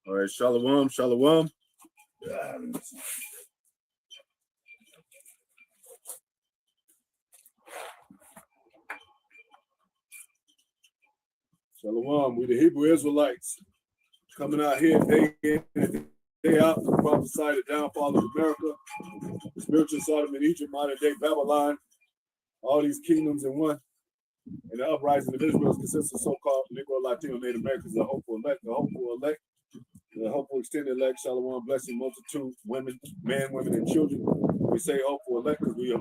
All right, shalom, shalom. Shalom, we the Hebrew Israelites coming out here day in and day out to prophesy the downfall of America, spiritual Sodom and Egypt, modern day Babylon, all these kingdoms in one. And the uprising of Israel consists of so-called Negro, Latino, Native Americans, the hopeful elect, the hopeful extended elect, shalom, blessing, multitude, women, men, women, and children. We say hopeful elect because we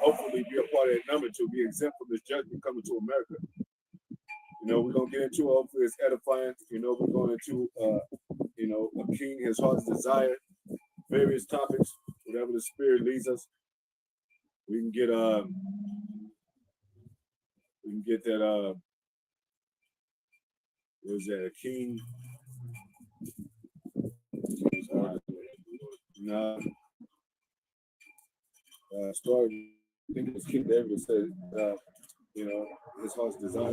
hopefully be a part of that number to be exempt from this judgment coming to America. You know, we're going to get into it. Hopefully it's edifying. You know, we're going into, a king, his heart's desire, various topics, whatever the spirit leads us. We can get that, what is that, a king? Started, I think it was King David that said, his heart's desire.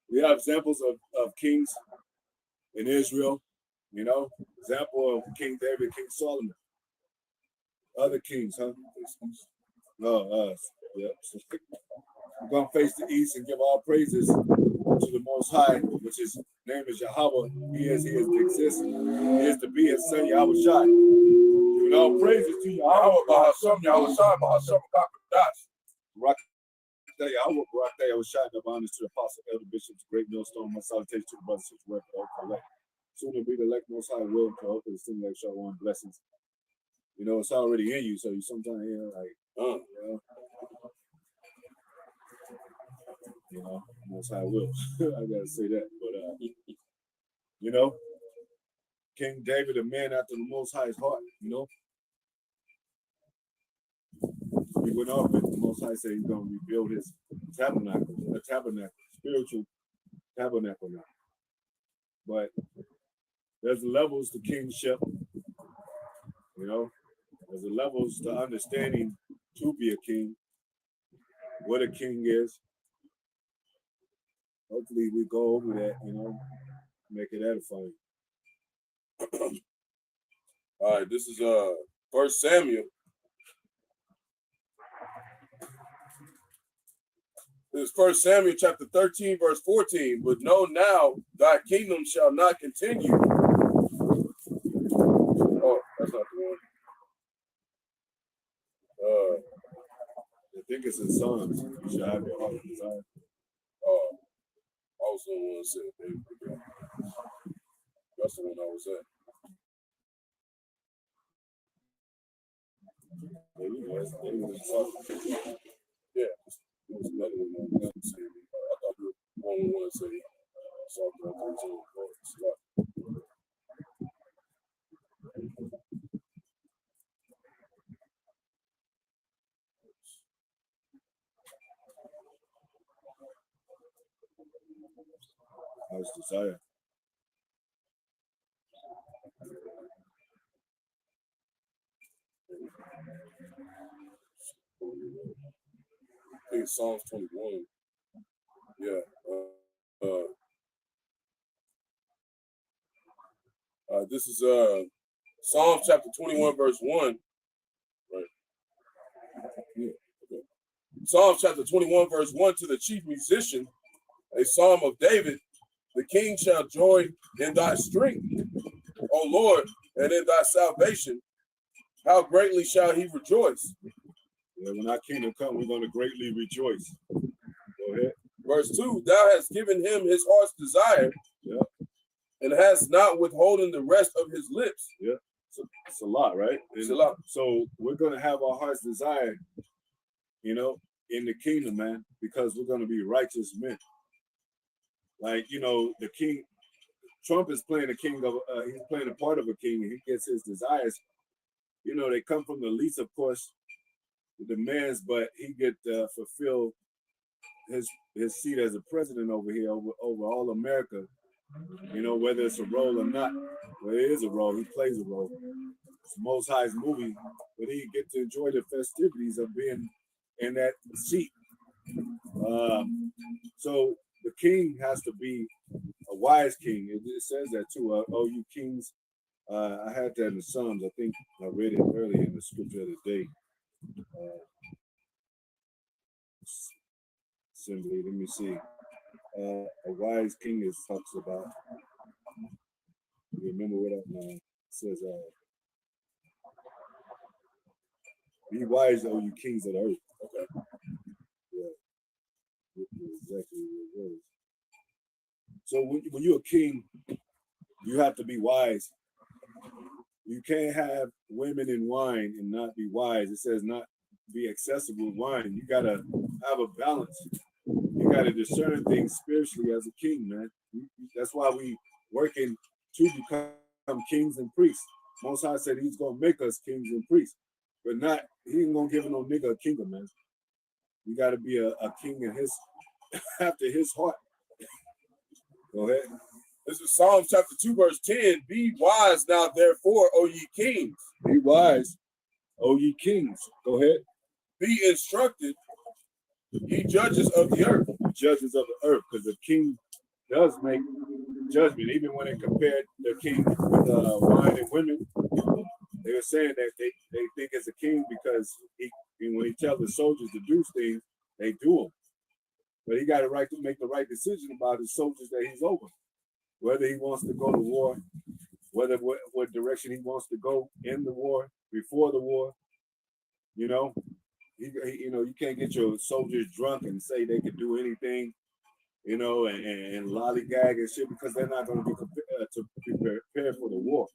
We have examples of kings in Israel, example of King David, King Solomon, other kings, huh? Yeah. We're going to face the east and give all praises to the Most High, which his name is Yahweh. He is to exist. He is to be his son, Yahweh Shai. Giving all praises to Yahweh, Bahashem, Yahweh Shai, Bahashem, Kakadash. Yahweh, Barak, Yahweh Shai, give honors to the apostle, elder bishops, great millstone, my salutation to the brothers and sisters, elect. Soon to be the elect, Most High will, to open the stimulate, shalom, blessings. It's already in you, so you sometimes hear Most High will. I gotta say that, but King David, a man after the Most High's heart. He went off, and the Most High said he's gonna rebuild his tabernacle, spiritual tabernacle now. But there's levels to kingship. There's levels to understanding to be a king, what a king is. Hopefully we go over that, make it edifying. All right, this is 1 Samuel. This is 1 Samuel chapter 13, verse 14. But know now, thy kingdom shall not continue. Oh, that's not the one. I think it's in Psalms. You should have your heart desire. I was the one that said it. That's the one I was at. Yeah, it was another one I was saying. I thought the only one that said Psalm 13. Heart's desire. I think it's Psalms 21. Yeah. This is Psalms chapter 21, verse 1. Right. Yeah. Okay. Psalms chapter 21, verse 1 to the chief musician, a psalm of David. The king shall joy in thy strength, O Lord, and in thy salvation. How greatly shall he rejoice? Yeah, when our kingdom come, we're going to greatly rejoice. Go ahead. Verse 2, thou hast given him his heart's desire, and hast not withholden the rest of his lips. Yeah, it's a lot, right? It's a lot. So we're going to have our heart's desire, in the kingdom, man, because we're going to be righteous men. Like, the king, Trump is playing he's playing a part of a king, and he gets his desires. They come from the least, of course, the demands, but he get fulfill his seat as a president over here, over all America. Whether it's a role or not, well, it is a role. He plays a role. It's the Most High's movie, but he get to enjoy the festivities of being in that seat. So the king has to be a wise king. It says that too. Oh, you kings. I had that in the Psalms. I think I read it earlier in the scripture of the day. Simply, let me see. A wise king is talks about. You remember what it says? Be wise, oh you kings of the earth. Okay. Yeah. Exactly what it was. So when you're a king, you have to be wise. You can't have women in wine and not be wise. It says not be excessive with wine. You gotta have a balance. You gotta discern things spiritually as a king, man. That's why we working to become kings and priests. Most High said he's gonna make us kings and priests, but not he ain't gonna give no nigga a kingdom, man. You gotta be a king in his after his heart. Go ahead. This is Psalms chapter 2, verse 10. Be wise now, therefore, O ye kings. Be wise, O ye kings. Go ahead. Be instructed, ye judges of the earth. Judges of the earth, because the king does make judgment. Even when they compared the king with wine and women, they were saying that they think it's a king because when he tells the soldiers to do things, they do them. But he got a right to make the right decision about his soldiers that he's over. Whether he wants to go to war, whether what direction he wants to go in the war, before the war, you know, you can't get your soldiers drunk and say they can do anything, you know, and lollygag and shit because they're not going to be prepared for the war.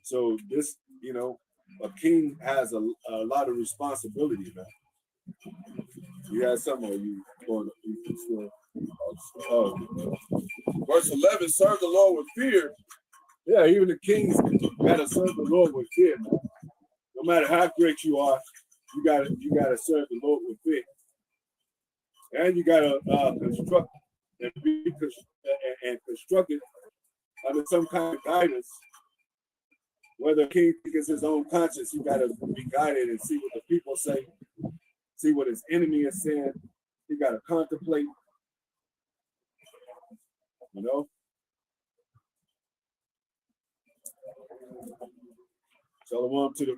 So this, you know, a king has a lot of responsibility, man. You had some, or you going to still. Verse 11, serve the Lord with fear. Yeah, even the kings gotta serve the Lord with fear, man. No matter how great you are, you gotta serve the Lord with fear. And you gotta construct and be constructed under some kind of guidance. Whether a king thinks his own conscience, you gotta be guided and see what the people say, see what his enemy is saying. You gotta contemplate. You know? Shalom to the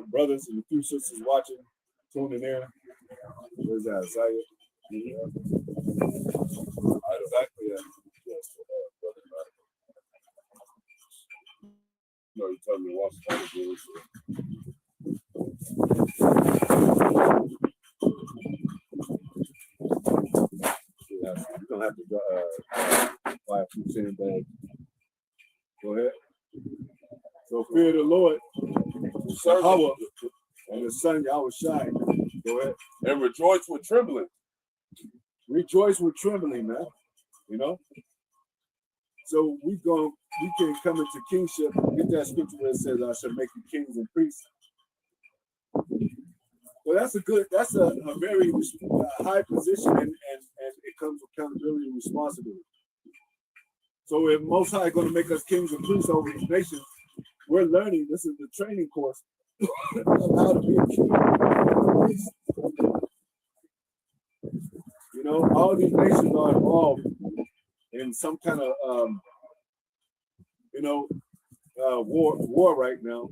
brothers and the few sisters watching, tuning in. Where's that, Isaiah? Yeah. Exactly. Yeah. Yes, brother. No, you told me to watch the You don't have to buy a few sandbags. Go ahead. So fear the Lord, Yahweh, and the Son Yahweh Shai. Go ahead. And rejoice with trembling. Rejoice with trembling, man. You know? So we can come into kingship. Get that scripture where it says, I shall make you kings and priests. Well, that's a very high position, and it comes with accountability and responsibility. So if Most High is going to make us kings and priests over these nations, we're learning. This is the training course of how to be a king and priest. You know, all these nations are involved in some kind of war right now.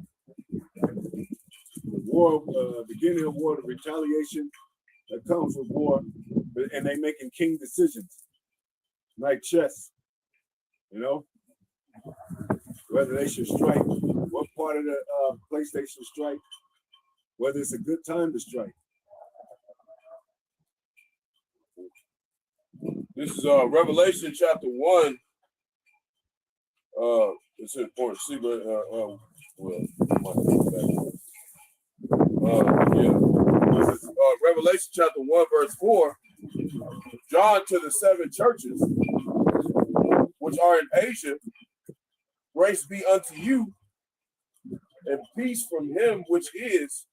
The war, beginning of war, the retaliation that comes with war, and they making king decisions like chess. You know, whether they should strike, what part of the place they should strike, whether it's a good time to strike. This is Revelation chapter 1. It's important to see, but This is Revelation chapter 1, verse 4. John to the 7 churches which are in Asia, grace be unto you, and peace from him which is,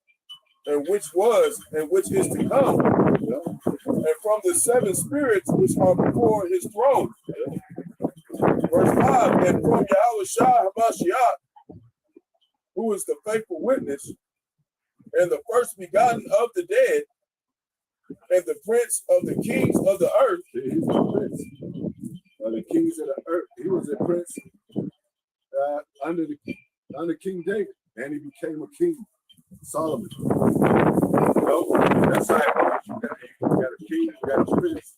and which was, and which is to come, and from the 7 spirits which are before his throne. Verse 5, and from Yahushua Hamashiach, who is the faithful witness, and the first begotten of the dead, and the prince of the kings of the earth. He's the prince of the kings of the earth. He was a prince under King David, and he became a king, Solomon. That's how it works. You got a king, you got a prince,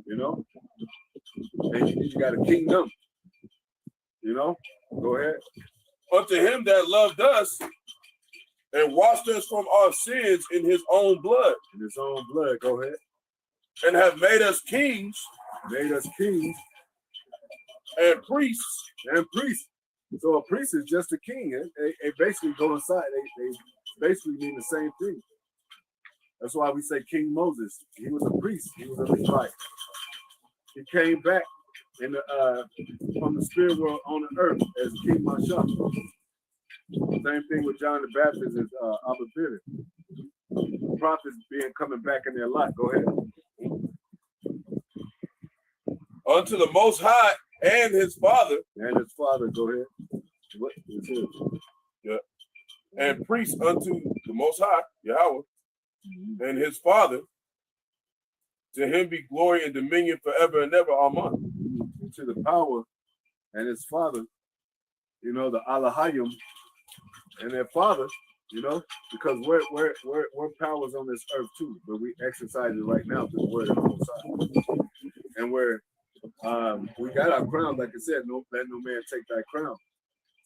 and you got a kingdom. Go ahead. Unto him that loved us and washed us from our sins in his own blood. In his own blood, go ahead. And have made us kings. Made us kings. And priests. And priests. So a priest is just a king. They basically go inside. They basically mean the same thing. That's why we say King Moses. He was a priest. He was a Levite. He came back from the spirit world on the earth as King Mashah. Same thing with John the Baptist as Abba Bidder. Prophets coming back in their life. Go ahead. Unto the Most High and his Father. And his Father. Go ahead. What is it? Yeah. And priest unto the Most High, Yahweh, and his Father. To him be glory and dominion forever and ever. Amen. To the power and his Father, the Allahayim and their Father, because we're powers on this earth too, but we exercise it right now through the word of the Most High. And we got our crown, like I said, let no man take that crown.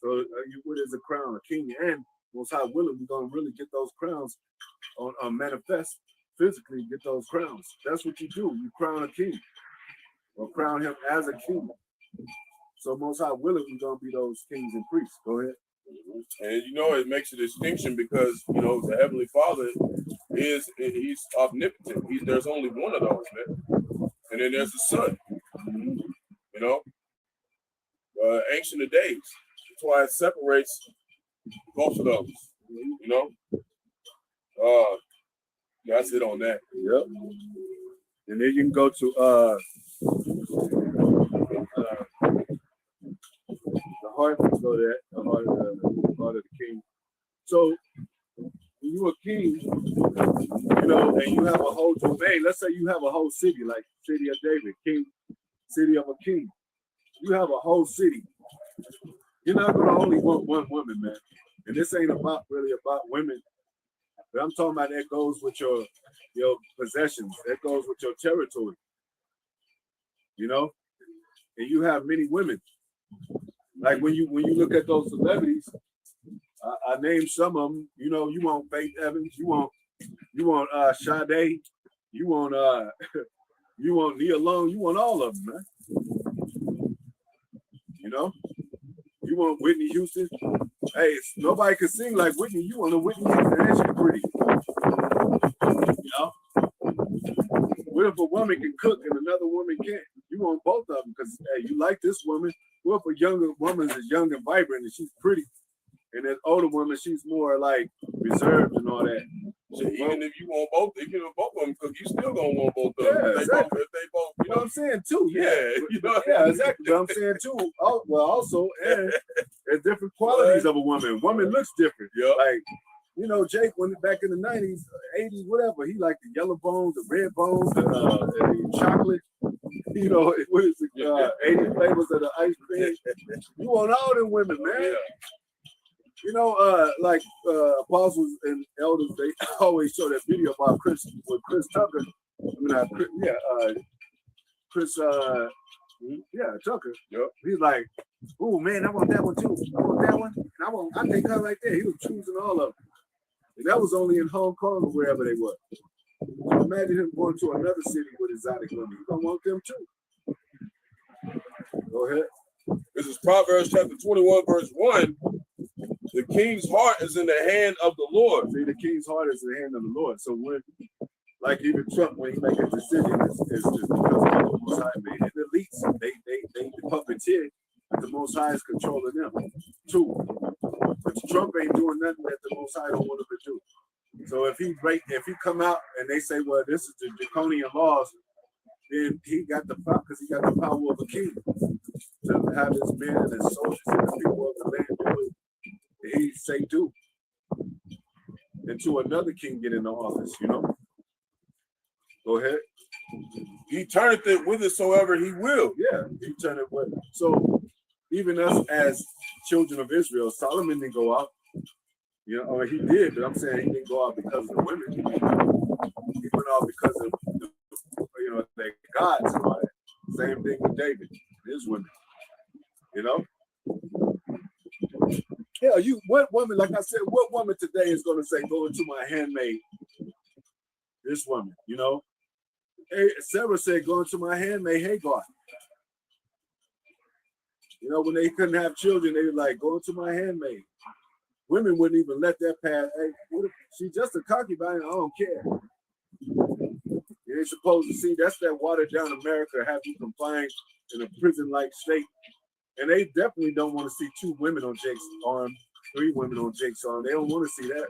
So what is a crown? A king, and Most High willing, we're gonna really get those crowns on manifest physically. Get those crowns. That's what you do. You crown a king, or crown him as a king. So Most High willing, we're gonna be those kings and priests. Go ahead. And it makes a distinction because the Heavenly Father he's omnipotent. There's only one of those, man. And then there's the Son. Ancient of Days. That's why it separates both of those. That's it on that. Yep. And then you can go to the heart. Go there. The heart of the king. So when you're a king, and you have a whole domain. Let's say you have a whole city, like City of David, King, City of a King. You have a whole city. You're not gonna only want one woman, man. And this ain't really about women. But I'm talking about that goes with your possessions. That goes with your territory. And you have many women. Like when you look at those celebrities, I named some of them. You want Faith Evans, you want Sade, you want Nia Long, you want all of them, man. You want Whitney Houston. Hey, nobody can sing like Whitney. You want a Whitney Houston, and she's pretty. What if a woman can cook and another woman can't? You want both of them because hey, you like this woman. What if a younger woman is young and vibrant and she's pretty, and an older woman she's more like reserved and all that? So even if you want both, if you want both of them, because you still gonna want both of them. Yeah, exactly. If they both, You know what I'm saying too? Yeah, yeah, exactly. But I'm saying too. Well, also, and there's different qualities of a woman. Woman looks different. Yeah. Like, Jake, when back in the 90s, 80s, whatever, he liked the yellow bones, the red bones, the chocolate. What is it? 80 flavors of the ice cream. You want all them women, man. Yeah. Apostles and elders, they always show that video about Chris Tucker. Chris Tucker. Yep. He's like, oh man, I want that one too. I want that one. And I take her right there. He was choosing all of them. And that was only in Hong Kong or wherever they were. So imagine him going to another city with exotic women. He's gonna want them too. Go ahead. This is Proverbs chapter 21, verse 1. The king's heart is in the hand of the Lord. See, the king's heart is in the hand of the Lord. So when, like even Trump, when he makes a decision, it's just because of the Most High made it. The elites, they the puppeteer, the Most High is controlling them too. But Trump ain't doing nothing that the Most High don't want him to do. So if he come out and they say, well, this is the draconian laws, then he got the power because he got the power of a king to have his men and his soldiers and the people of the land do it. He say do until another king get in the office, Go ahead. He turneth it whithersoever he will. Yeah, he turned it with. So even us as children of Israel, Solomon didn't go out. You know, or he did, but I'm saying he didn't go out because of the women. He went out because of their gods and all that. Same thing with David, his women. You know? Hell, what woman, like I said, what woman today is gonna say, go into my handmaid? This woman, you know? Hey, Sarah said, go into my handmaid Hagar. You know, when they couldn't have children, they were like, go into my handmaid. Women wouldn't even let that pass. Hey, she's just a concubine. I don't care. You ain't supposed to see. That's that watered down America, have you confined in a prison-like state. And they definitely don't want to see 2 women on Jake's arm, 3 women on Jake's arm. They don't want to see that.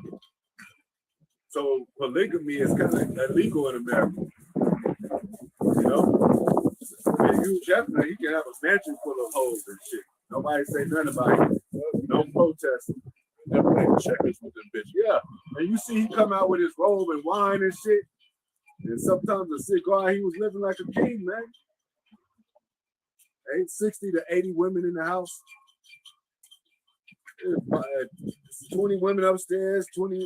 So polygamy is kind of illegal in America. You know? And you definitely, you can have a mansion full of hoes and shit. Nobody say nothing about it. No protest. Definitely checkers with them bitches. Yeah, and you see he come out with his robe and wine and shit, and sometimes a cigar. He was living like a king, man. 60 to 80 women in the house. 20 women upstairs, 20,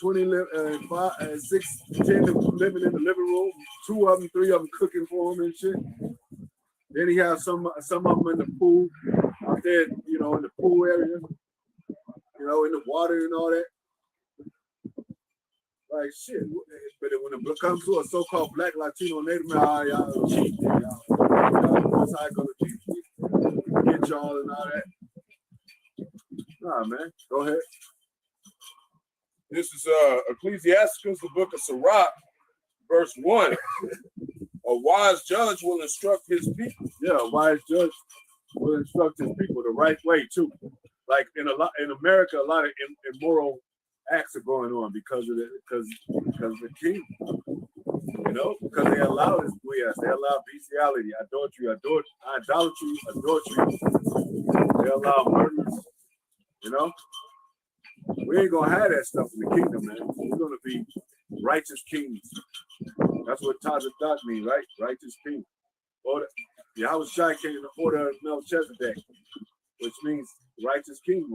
5, 6, 10 living in the living room. 2 of them, 3 of them cooking for him and shit. Then he has some of them in the pool out there, you know, in the pool area. You know, in the water and all that. Like shit. But when it comes to a so-called black Latino native man, y'all cheat. That's how I go to cheat. Get y'all and all that. Nah, man. Go ahead. This is Ecclesiasticus, the book of Sirach, verse 1. A wise judge will instruct his people. Yeah, a wise judge will instruct his people the right way too. Like in America, a lot of immoral acts are going on because of the king. You know, because they allow this BS. They allow bestiality, idolatry. They allow murders. You know, we ain't gonna have that stuff in the kingdom, man. We're gonna be righteous kings. That's what Tazadak means, right? Righteous king. Or Yahweh Shai came in the order of Melchizedek, which means righteous king,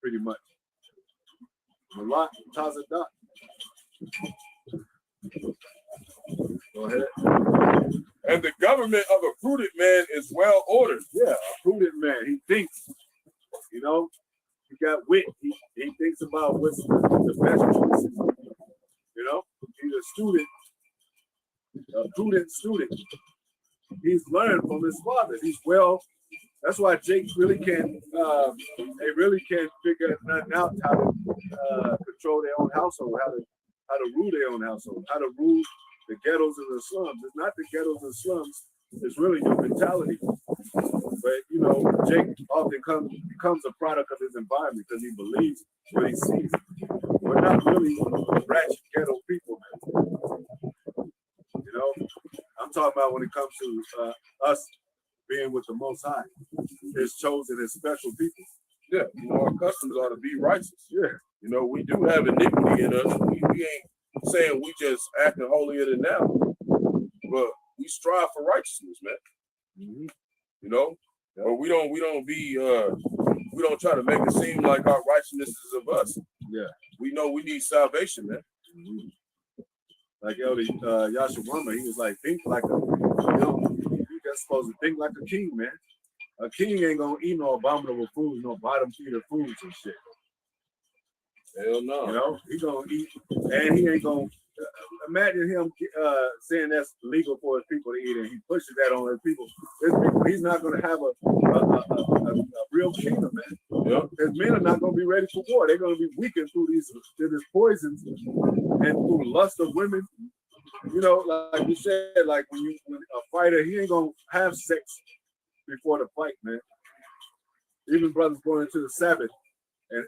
pretty much. Malak Tazadak. Go ahead. And the government of a prudent man is well ordered. Yeah, a prudent man. He thinks, you know, he got wit. He thinks about what's the best choices. You know, he's a student, a prudent student. He's learned from his father. He's well. That's why Jake really can't. They really can't figure nothing out how to control their own household, how to rule their own household, how to rule the ghettos and the slums. It's not the ghettos and slums. It's really your mentality. But you know, Jake often becomes a product of his environment because he believes what he sees. We're not really ratchet ghetto people, man. You know, I'm talking about when it comes to us being with the Most High, His chosen, His special people. Yeah, you know, our customs are to be righteous. Yeah, you know, we do have iniquity in us. We ain't saying we just acting holier than now, but we strive for righteousness, man. Mm-hmm. You know, but we don't try to make it seem like our righteousness is of us. Yeah, we know we need salvation, man. Mm-hmm. Like Elder Yashawama, he was like, think like you just supposed to think like a king, man. A king ain't gonna eat no abominable foods, no bottom feeder foods and shit. Hell no. You know, he gonna eat, and he ain't gonna. Imagine him saying that's legal for his people to eat, and he pushes that on his people. He's not gonna have a real kingdom, man. Yeah. His men are not gonna be ready for war. They're gonna be weakened through these poisons and through lust of women. You know, like you said, like when a fighter, he ain't gonna have sex before the fight, man. Even brothers going into the Sabbath and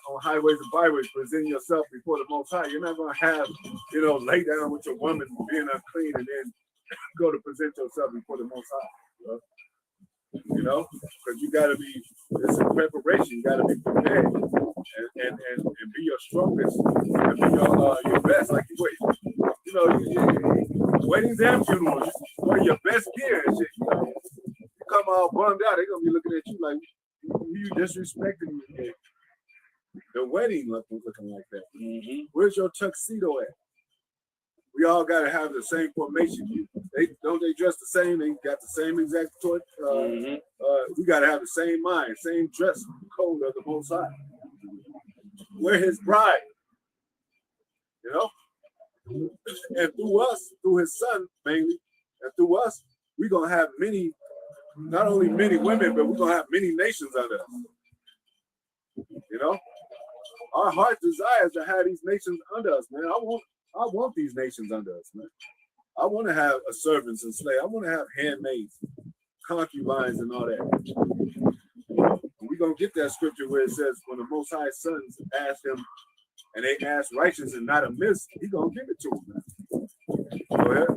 on highways and byways, presenting yourself before the Most High. You're not gonna have, you know, lay down with your woman being unclean and then go to present yourself before the Most High. You know, because you gotta be. It's a preparation. You gotta be prepared and be your strongest and be your best. Like You know, weddings and funerals, wear your best gear and shit. You come all bummed out, they're gonna be looking at you like you disrespecting the wedding looking like that. Mm-hmm. Where's your tuxedo at? We all gotta have the same formation. They dress the same, they got the same exact we gotta have the same mind, same dress code of the Most High. We're his bride, you know? And through us, through his son mainly, and through us, we're gonna have many, not only many women, but we're gonna have many nations under us. You know? Our heart desires to have these nations under us, man. I want these nations under us, man. I want to have a servants and slaves. I want to have handmaids, concubines, and all that. We're going to get that scripture where it says, when the Most High sons ask him, and they ask righteous and not amiss, he's going to give it to them. Go ahead.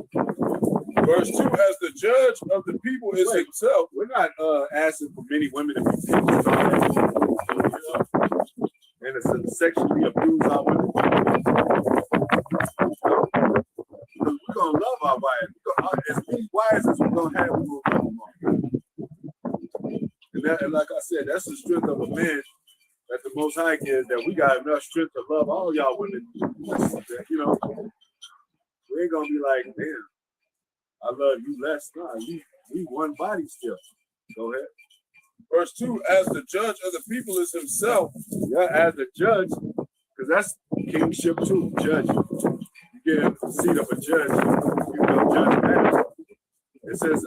Verse 2, as the judge of the people is himself. We're not asking for many women to be taken, and it's sexually abuse our women. We're going to love our wives. As many wives as we're going to have, we're going to love them all. And like I said, that's the strength of a man that the Most High gives, that we got enough strength to love all y'all women. You know, we ain't going to be like, damn, I love you less. Nah, we one body still. Go ahead. Verse 2, as the judge of the people is himself. Yeah, as the judge, because that's kingship too, judge. You get in the seat of a judge, you know, judge matters. It says,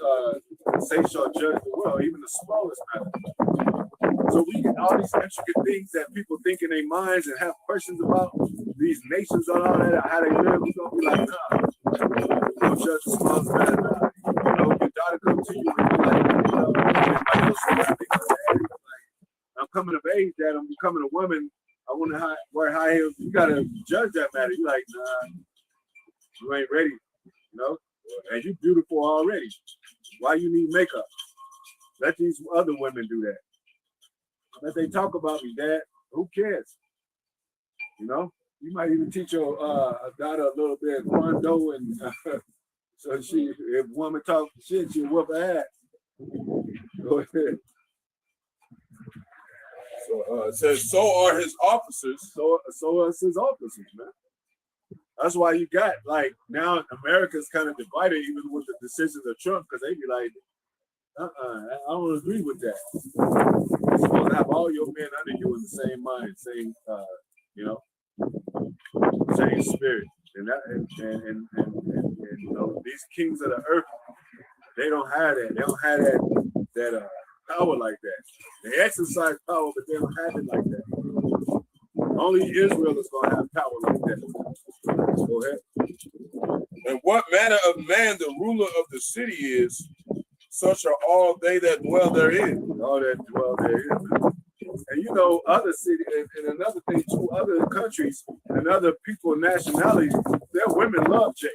say shall judge the world, even the smallest matter. So we get all these intricate things that people think in their minds and have questions about these nations and all that, how they live. We're going to be like, nah, don't judge the smallest matter. Nah. You know, your daughter comes to you and you're like, you know, I'm coming of age, Dad. I'm becoming a woman. I want to wear high heels. You got to judge that matter. You're like, nah, you ain't ready, you know? And you beautiful already. Why you need makeup? Let these other women do that. Let they talk about me, Dad. Who cares? You know? You might even teach your daughter a little bit of Kwando, and so if woman talk shit, she'll whoop her ass. Go ahead. So it says, so are his officers. So are his officers, man. That's why you got, like, now America's kind of divided even with the decisions of Trump, because they be like, I don't agree with that. You're supposed to have all your men under you in the same mind, same, you know, same spirit. And you know, these kings of the earth, they don't have that. They don't have that power like that. They exercise power, but they don't have it like that. Only Israel is going to have power like that. Go ahead. And what manner of man the ruler of the city is, such are all they that dwell therein. All that dwell therein. And you know, other cities, and another thing too, other countries and other people, nationalities, their women love Jake.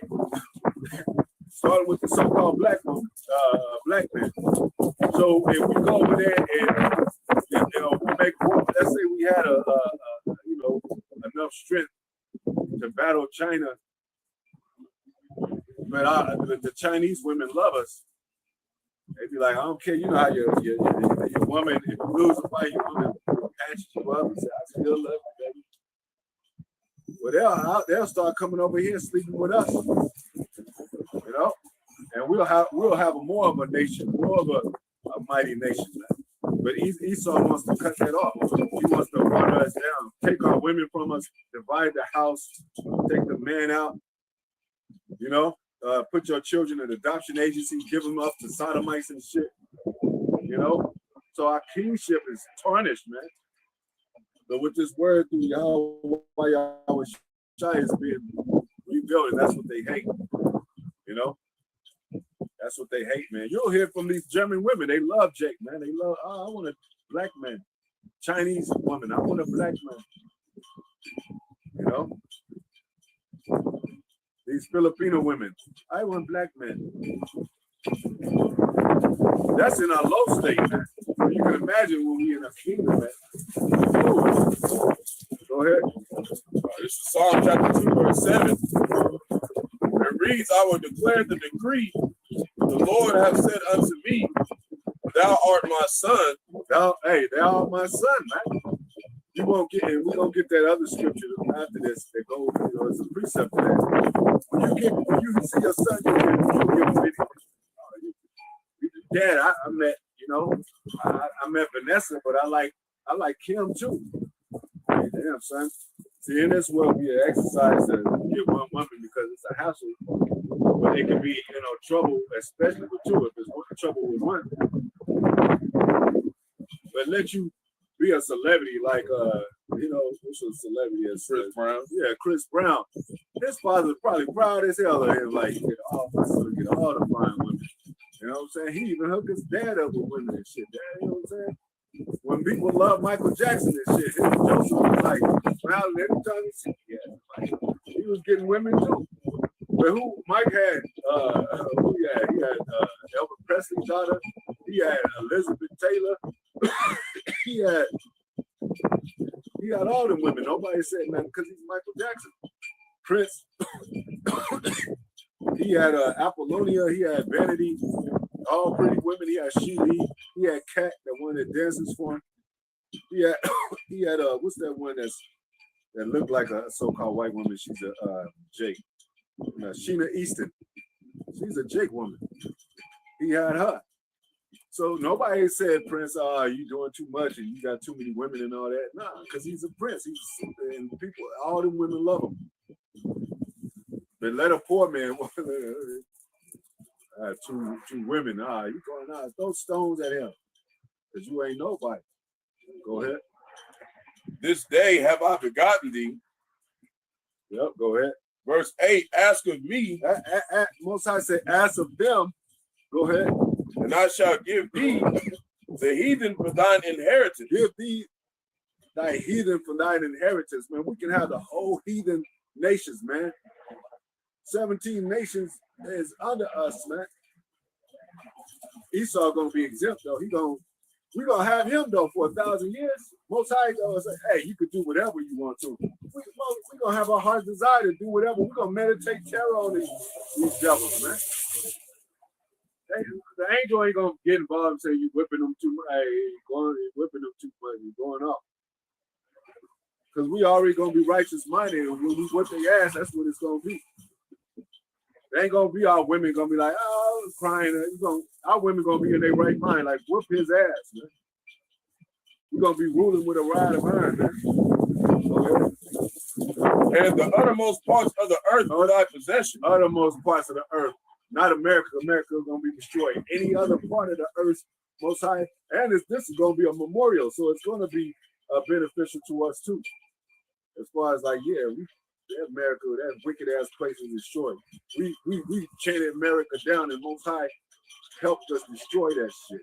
Starting with the so-called black woman, black man. So if we go over there and you know, we make war, let's say we had you know, enough strength to battle China, but the Chinese women love us. They'd be like, I don't care, you know how your woman, if you lose a fight, your woman patches you up and say, I still love you, baby. Well, they'll start coming over here sleeping with us, you know, and we'll have more of a nation, more of a mighty nation now. But Esau wants to cut that off. He wants to water us down, take our women from us, divide the house, take the man out, you know, put your children in adoption agencies, give them up to sodomites and shit, you know. So our kingship is tarnished, man. But with this word through Yahweh Shai is being rebuilt, and that's what they hate, you know. That's what they hate, man. You'll hear from these German women. They love Jake, man. They love, oh, I want a black man. Chinese woman, I want a black man. You know? These Filipino women, I want black men. That's in our low state, man. You can imagine when we in a kingdom, man. Go ahead. This is Psalm chapter 2, verse 7. reads, I will declare the decree. The Lord hath said unto me, thou art my son. Thou art my son, man. You won't get, and we're gonna get that other scripture after this that goes, it's a precept to that. When you see your son, you'll give him anything. Dad, I met, I met Vanessa, but I like Kim too. Damn, son. See, in this world, we exercise to get one woman because it's a hassle, but it can be, trouble, especially with two. If there's trouble with one, but let you be a celebrity like, what's a celebrity as Chris Brown. Yeah, Chris Brown. His father's probably proud as hell of him. Like, my son get all the fine women. You know what I'm saying? He even hooked his dad up with women and shit. Dad, you know what I'm saying? When people love Michael Jackson and shit, Joseph was like, smiling every time he see him. Like, he was getting women too. But Mike had, who he had? He had Elvis Presley's daughter. He had Elizabeth Taylor. he had all them women. Nobody said nothing because he's Michael Jackson. Prince. He had Apollonia. He had Vanity. All pretty women. He had Sheely. He had Kat, that one that dances for him. He had what's that one that looked like a so-called white woman? She's a Jake. Sheena Easton. She's a Jake woman. He had her. So nobody said, Prince, you doing too much and you got too many women and all that. Nah, because he's a prince. And people, all them women love him. But let a poor man two women. You going out? Throw stones at him. Because you ain't nobody. Go ahead. This day have I begotten thee. Yep, go ahead. Verse 8, ask of me. Most High said, ask of them. Go ahead. And I shall give thee the heathen for thine inheritance. Give thee thy heathen for thine inheritance, man. We can have the whole heathen nations, man. 17 nations is under us, man. Esau gonna be exempt though. We're gonna have him though for 1,000 years. Most High gonna say, hey, you could do whatever you want to. We're gonna have our heart's desire to do whatever. We're gonna meditate terror on these devils, man. The angel ain't gonna get involved and say you whipping them too much. Hey, whipping them too much. You're going up. Because we already gonna be righteous minded, and when we whip their ass, that's what it's gonna be. They ain't gonna be our women gonna be like, oh, crying. Our women gonna be in their right mind, like whoop his ass, man. We're gonna be ruling with a rod of iron, man. Okay. And the uttermost parts of the earth are thy possession. Uttermost parts of the earth. Not America. America is going to be destroyed. Any other part of the earth, Most High, and this is going to be a memorial, so it's going to be beneficial to us too. As far as like, America, that wicked ass place is destroyed. We chained America down, and Most High helped us destroy that shit.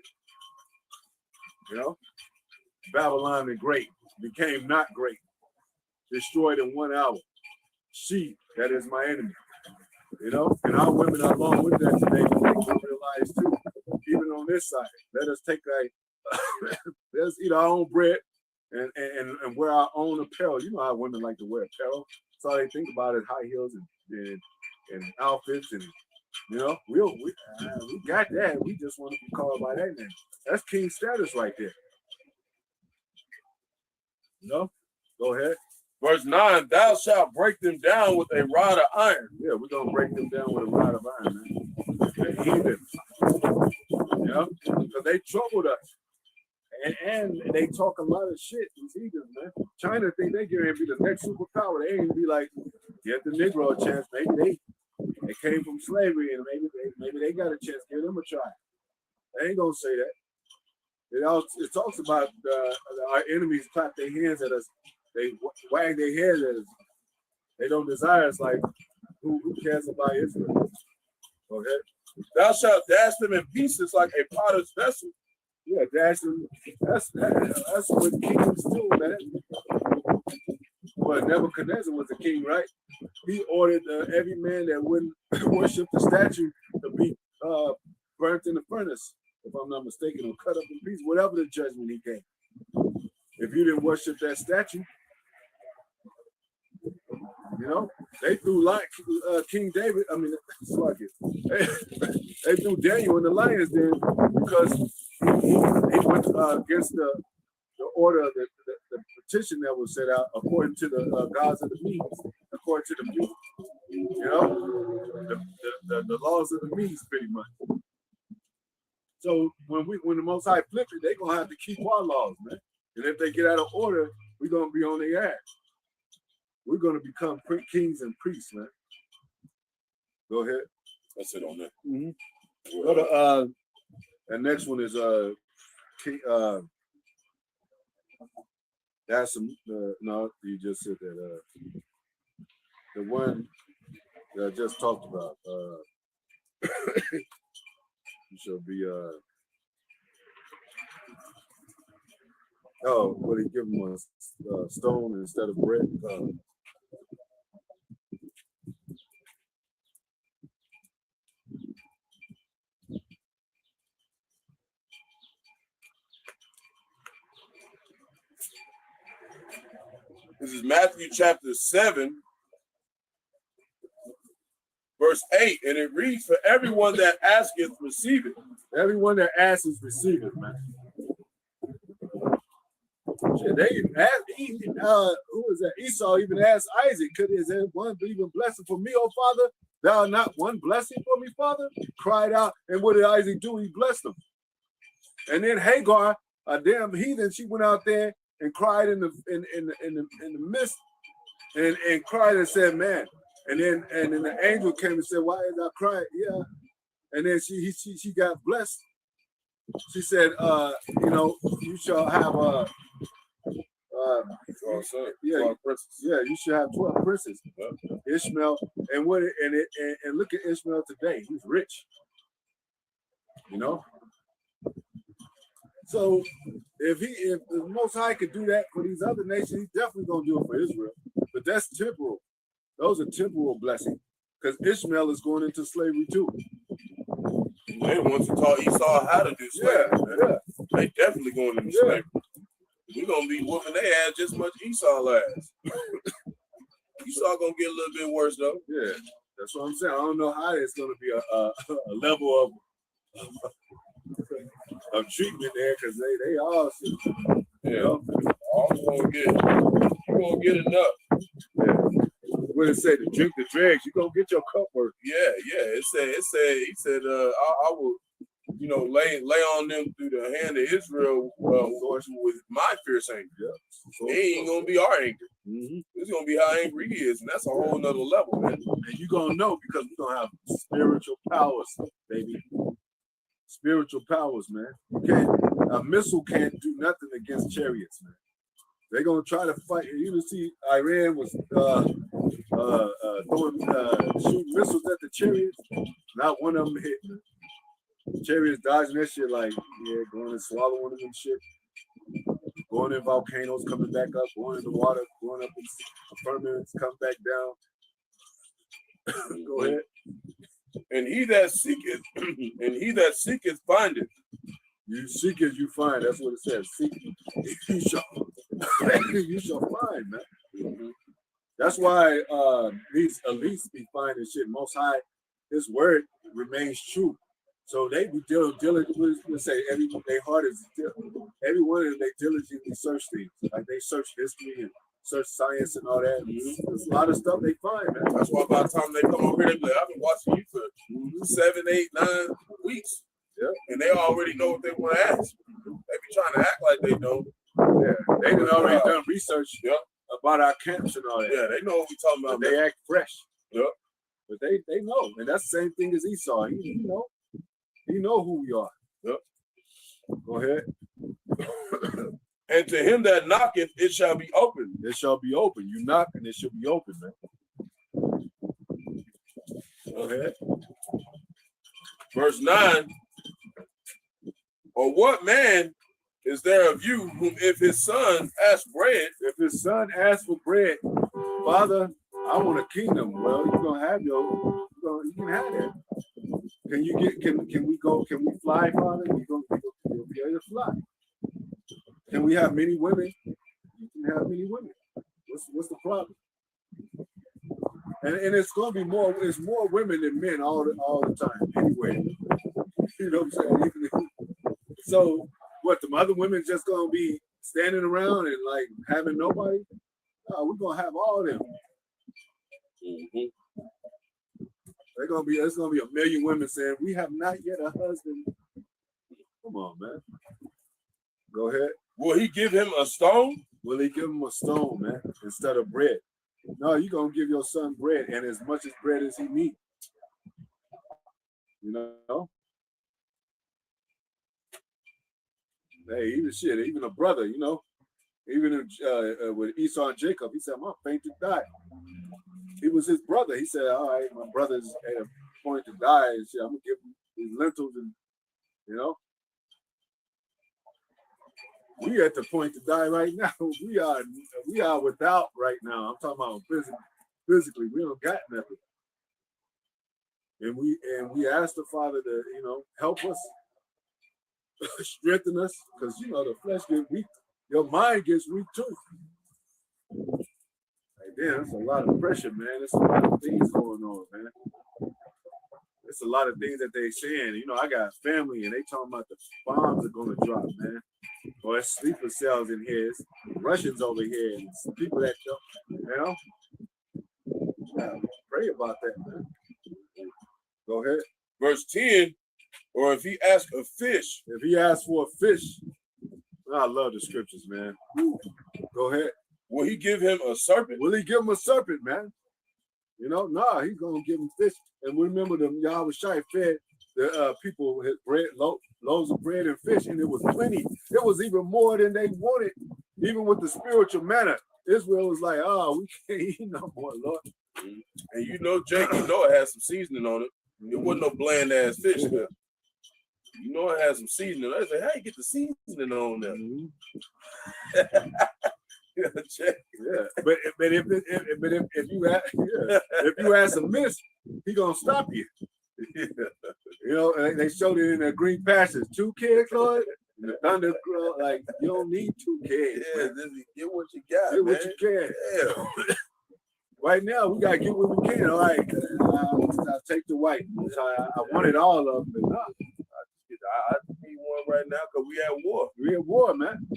Babylon the Great became not great, destroyed in 1 hour. She, that is my enemy. And our women are along with that today. We realize too, even on this side, let us take let us eat our own bread and wear our own apparel. You know how women like to wear apparel. That's all they think about is high heels and outfits, and we got that. We just want to be called by that name. That's king status right there. Go ahead. Verse 9, thou shalt break them down with a rod of iron. Yeah, we're going to break them down with a rod of iron, man. The heathens. Because they troubled us. And they talk a lot of shit, these heathens, man. China think they going to be the next superpower. They ain't be like, get the Negro a chance. Maybe they came from slavery, and maybe they got a chance. Give them a try. They ain't going to say that. It talks about our enemies clap their hands at us. They wag their heads at us. They don't desire us. Like, who cares about Israel? Okay. Thou shalt dash them in pieces like a potter's vessel. Yeah, dash them. That's what kings do, man. But Nebuchadnezzar was the king, right? He ordered every man that wouldn't worship the statue to be burnt in the furnace, if I'm not mistaken, or cut up in pieces, whatever the judgment he gave. If you didn't worship that statue, You know, they threw King David. I mean, fuck it. They threw Daniel in the lion's den because he went against the order of the petition that was set out according to the gods of the Medes, according to the Medes. You know, the laws of the Medes, pretty much. So when the Most High flip it, they're gonna have to keep our laws, man. And if they get out of order, we're gonna be on their ass. We're gonna become kings and priests, man. Go ahead. That's it on that. Mm-hmm. And next one is that's some no, you just said that the one that I just talked about. You shall be what he give him a stone instead of bread. This is Matthew chapter 7, verse 8, and it reads, "For everyone that asketh, receiveth." Everyone that asks, receiveth, man. Shit, they even asked, who was that? Esau even asked Isaac, is there one even blessing for me, oh Father? Thou not one blessing for me, Father? He cried out, and what did Isaac do? He blessed him. And then Hagar, a damn heathen, she went out there and cried in the mist, and cried and said, "Man." And then the angel came and said, "Why is I crying?" Yeah. And then she got blessed. She said, you shall have 12 princes. Yeah, you should have 12 princes. Yeah. Ishmael, and look at Ishmael today. He's rich. You know? So if the Most High could do that for these other nations, he's definitely gonna do it for Israel. But that's temporal. Those are temporal blessings. Because Ishmael is going into slavery too. They the ones who taught Esau how to do slavery. Yeah. They definitely going into slavery. We're gonna be whooping their ass just as much Esau ass. Esau gonna get a little bit worse though. Yeah, that's what I'm saying. I don't know how it's gonna be a level of treatment there, because they all should. Yeah. All gonna get enough. Yeah. When it said to drink the dregs, you gonna get your cup worth. Yeah. He said, I will, lay on them through the hand of Israel with my fierce anger. Yeah. So, it ain't gonna be our anger. Mm-hmm. It's gonna be how angry he is, and that's a whole nother level, man. And you're gonna know because we're gonna have spiritual powers, baby. Spiritual powers, man. A missile can't do nothing against chariots, man. They're gonna try to fight. You see, Iran was shooting missiles at the chariots. Not one of them hit. Man. Chariots dodging that shit like, going and swallow one of them shit. Going in volcanoes, coming back up, going in the water, going up in firmaments, come back down. Go ahead. And he that seeketh findeth. You seek as you find. That's what it says. Seek, you shall find, man. Mm-hmm. That's why these elites be finding shit. Most High, His word remains true. So they be diligent. Let's say their heart is every one of them. They diligently search things. Like they search history and search science and all that. Mm-hmm. There's a lot of stuff they find, man. That's why by the time they come over here, they be like, "I've been watching you for 7, 8, 9 weeks." Yeah. And they already know what they want to ask. They be trying to act like they don't. Yeah. They done already done research about our camps and all that. Yeah, they know what we talking about. They act fresh. Yeah. But they know. And that's the same thing as Esau. He know who we are. Yep. Go ahead. And to him that knocketh, it shall be open. It shall be open. You knock and it shall be open, man. Go ahead. Verse 9. Or what man is there of you whom if his son asks bread? If his son asks for bread, Father, I want a kingdom. Well, you're gonna have you can have that. Can you get? Can we go? Can we fly, Father? You'll be able to fly. Can we have many women? You can have many women. What's the problem? And it's gonna be more. It's more women than men all the time. Anyway, you know what I'm saying? So what? The other women just gonna be standing around and like having nobody? No, we're gonna have all them. Mm-hmm. It's gonna be a million women saying we have not yet a husband. Come on, man. Go ahead. Will he give him a stone? Will he give him a stone, man, instead of bread? No, you're gonna give your son bread and as much as bread as he needs. You know? Hey, even a brother, you know, even with Esau and Jacob, he said, I'm faint to die. He was his brother. He said, all right, my brother's at a point to die, and shit, I'm gonna give him these lentils, and you know, we at the point to die right now. We are without right now. I'm talking about physically. We don't got nothing, and we ask the Father to, you know, help us, strengthen us, because you know the flesh gets weak. Your mind gets weak too. Damn, it's a lot of pressure, man. There's a lot of things going on, man. It's a lot of things that they saying. You know, I got family and they talking about the bombs are gonna drop, man. Or it's sleeper cells in here. It's Russians over here. And it's people that don't, you know. Yeah, pray about that, man. Go ahead. Verse 10, or if he asks a fish. If he asks for a fish, I love the scriptures, man. Go ahead. Will he give him a serpent? Will he give him a serpent, man? You know, nah, he's gonna give him fish. And remember, the Yahweh Shai fed the people with bread, loaves of bread and fish, and it was plenty. It was even more than they wanted, even with the spiritual manna. Israel was like, oh, we can't eat no more, Lord. And you know, Jake, you know it has some seasoning on it. It wasn't no bland ass fish. Man. You know it has some seasoning. I was like, how you get the seasoning on there? Yeah, but if you ask a miss, he gonna stop you. You know, they showed it in the green pasture. 2 kids, Lord. The thunder, like you don't need 2 kids. Yeah, get what you got. Get man. what you can. Yeah. Right now, we gotta get what we can. All right, I'll take the white. I wanted all of them, but no. I need one right now because we at war. We at war, man.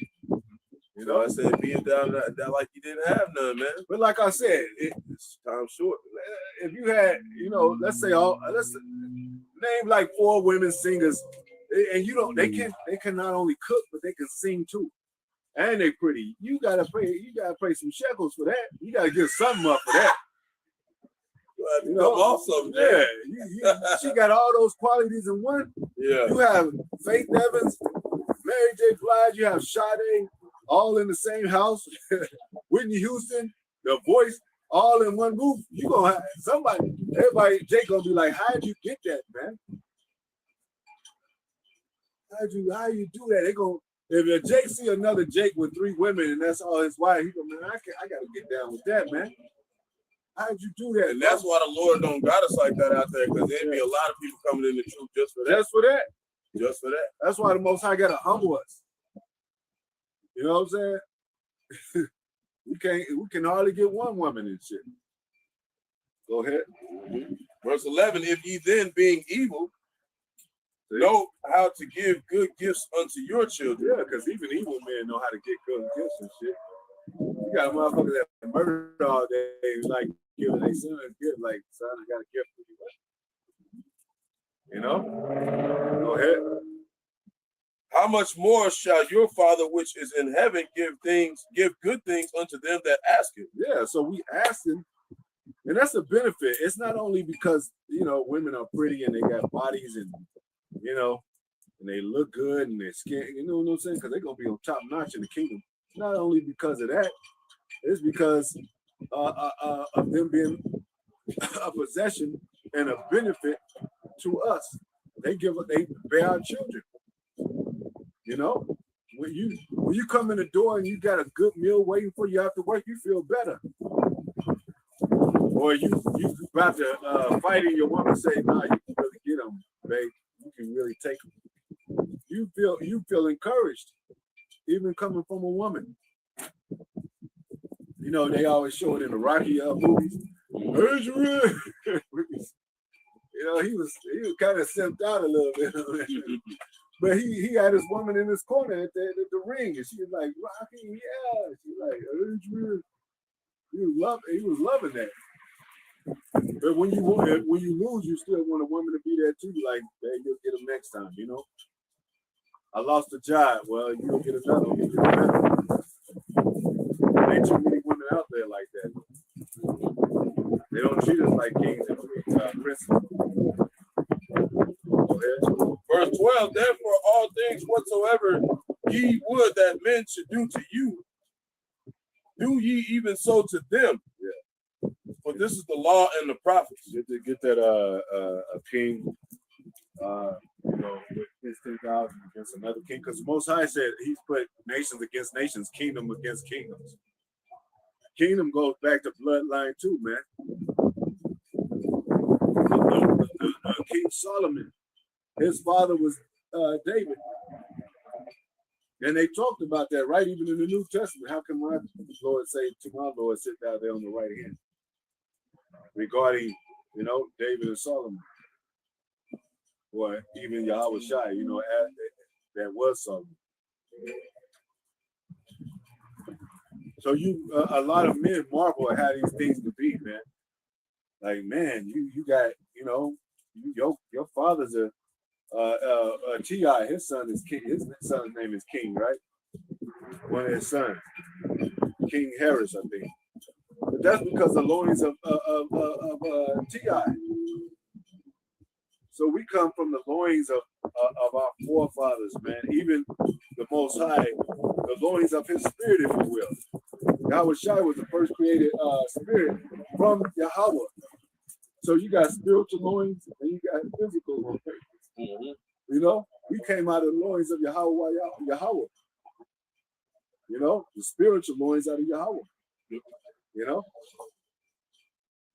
You know, I said being down like you didn't have none, man. But like I said, it's time short. If you had, you know, let's name like 4 women singers, and you don't, they can not only cook, but they can sing too, and they pretty. You gotta pay some shekels for that. You gotta give something up for that. You know, also, yeah, she got all those qualities in one. Yeah, you have Faith Evans, Mary J. Blige, you have Sade, all in the same house. Whitney Houston, The Voice, all in one roof. You gonna have somebody, everybody, Jake gonna be like, how'd you get that, man? How you do that? They gonna, if Jake see another Jake with 3 women and that's all his wife, he go, man, I gotta get down with that, man. How'd you do that? And that's why the Lord don't got us like that out there, because there'd be a lot of people coming in the truth just for that. Just for that. That's why the Most High gotta humble us. You know what I'm saying? we can hardly get 1 woman and shit. Go ahead. Mm-hmm. Verse 11, if ye then being evil, know how to give good gifts unto your children. Yeah, because even evil men know how to get good gifts and shit. You got motherfuckers that murder all day, like giving their son a gift, like, son, I got a gift for you. You know? Go ahead. How much more shall your Father which is in heaven give good things unto them that ask him? Yeah, so we ask him, and that's a benefit. It's not only because, you know, women are pretty and they got bodies and, you know, and they look good and their skin, you know what I'm saying? Because they're going to be on top notch in the kingdom. Not only because of that, it's because of them being a possession and a benefit to us. They bear our children. You know, when you come in the door and you got a good meal waiting for you after work, you feel better. Or you about to fight and your woman say, "Nah, you can really get them, babe. You can really take them." You feel encouraged, even coming from a woman. You know, they always show it in the Rocky movies. Adrian. You know, he was kind of simped out a little bit. But he had his woman in his corner at the ring, and she was like, Rocky, yeah. She's like, Adrian. He was loving that. But when you lose, you still want a woman to be there too. Like, hey, you'll get him next time, you know. I lost a job. Well, you'll get another one. You'll get another one. There ain't too many women out there like that. They don't treat us like kings and princes. Verse 12, therefore all things whatsoever ye would that men should do to you, do ye even so to them. Yeah. For this is the law and the prophets. Get that a king, you know, with his 10,000 against another king, because the Most High said he's put nations against nations, kingdom against kingdoms. Kingdom goes back to bloodline too, man. King Solomon, his father was David. And they talked about that, right? Even in the New Testament. How can my Lord say to my Lord, sit down there on the right hand? Regarding, you know, David and Solomon. Or even Yahweh Shai, you know, that was Solomon. So a lot of men marvel at how these things could be, man. Like, man, you got, you know, your father's a T.I., his son is king. His son's name is King, right? One of his sons, King Harris, I think. But that's because the loins of T.I. So we come from the loins of our forefathers, man. Even the Most High, the loins of His Spirit, if you will. Yahweh Shai was the first created spirit from Yahweh. So you got spiritual loins and you got physical loins. Mm-hmm. You know, we came out of the loins of Yahweh. You know, the spiritual loins out of Yahweh. You know,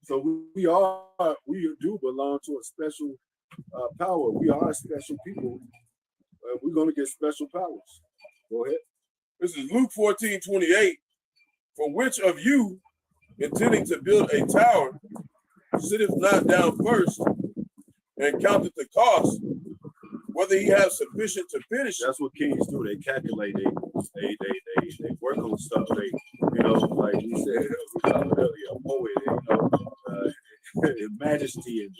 so we do belong to a special power. We are special people. We're going to get special powers. Go ahead. This is Luke 14:28. For which of you, intending to build a tower, sitteth not down first and counteth the cost, whether he have sufficient to finish? That's what kings do. They calculate. They work on stuff. They, you know, like we said earlier, a poet. You know, majesty and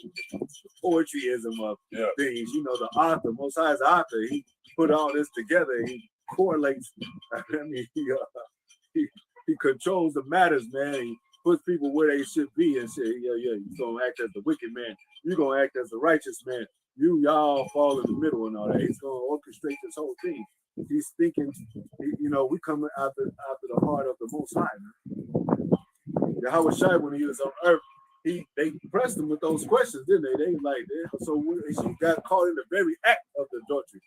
poetryism of things. You know, the author, Most High's author. He put all this together. He correlates. I mean, he controls the matters, man. He puts people where they should be and say, yeah, you're gonna act as the wicked man. You're gonna act as the righteous man. Y'all fall in the middle and all that. He's gonna orchestrate this whole thing. He's thinking, you know, we come after the heart of the Most High, man. Yahweh Shai, when he was on earth, they pressed him with those questions, didn't they? They like, so she got caught in the very act of the adultery,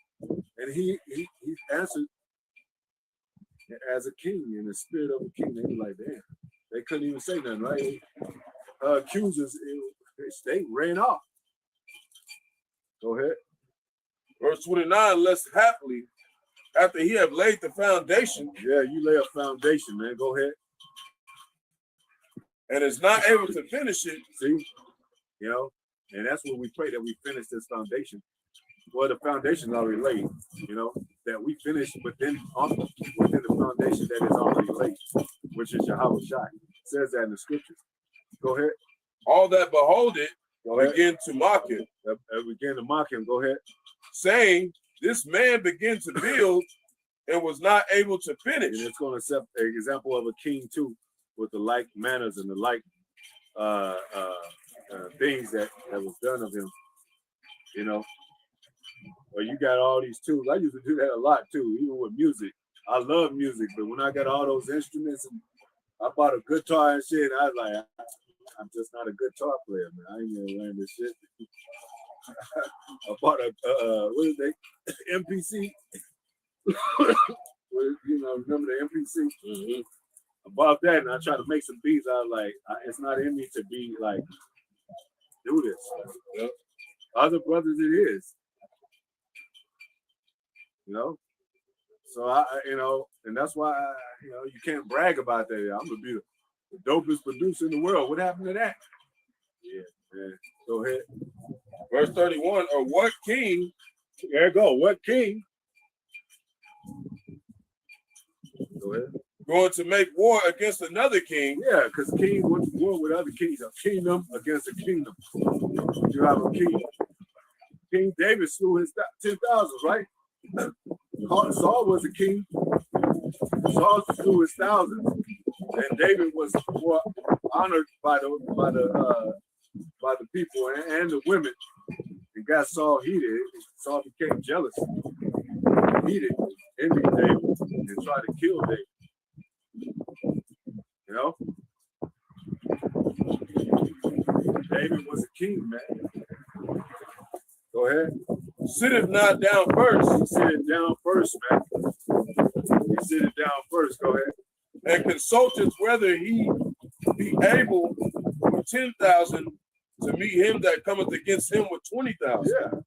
and he answered as a king, in the spirit of a king. They were like, damn, they couldn't even say nothing, right? Accusers, they ran off. Go ahead. Verse 29, lest happily, after he have laid the foundation. Yeah, you lay a foundation, man. Go ahead. And is not able to finish it. See, you know, and that's what we pray, that we finish this foundation. Well, the foundation already laid, you know, that we finish within the foundation that is already laid, which is Yahweh Shai. It says that in the scriptures. Go ahead. All that behold it begin to mock him. Begin to mock him. Go ahead. Saying, this man began to build and was not able to finish. And it's going to set an example of a king too, with the like manners and the like things that was done of him. You know, well, you got all these tools. I used to do that a lot too, even with music. I love music, but when I got all those instruments and I bought a guitar and shit, I was like, I'm just not a guitar player, man. I ain't gonna learn this shit. I bought a what is they MPC? You know, remember the MPC? Mm-hmm. I bought that and I tried to make some beats. I was like, it's not in me to be like do this. Yep. Other brothers, it is. You know, so I you know, and that's why you know, you can't brag about that. I'm gonna be The dopest producer in the world. What happened to that? Yeah. Go ahead. Verse 31, or what king? There you go. What king? Go ahead. Going to make war against another king? Yeah, because king went to war with other kings. A kingdom against a kingdom. You have a king. King David slew his 10,000, right? Saul was a king. Saul slew his thousands, and David was more honored by the people and the women. And got Saul heated. Saul became jealous, heated, envied David, and tried to kill David. You know, David was a king, man. Go ahead. Sitteth not down first. He sit it down first, man. He sit it down first. Go ahead. And consulteth whether he be able with 10,000 to meet him that cometh against him with 20,000. Yeah,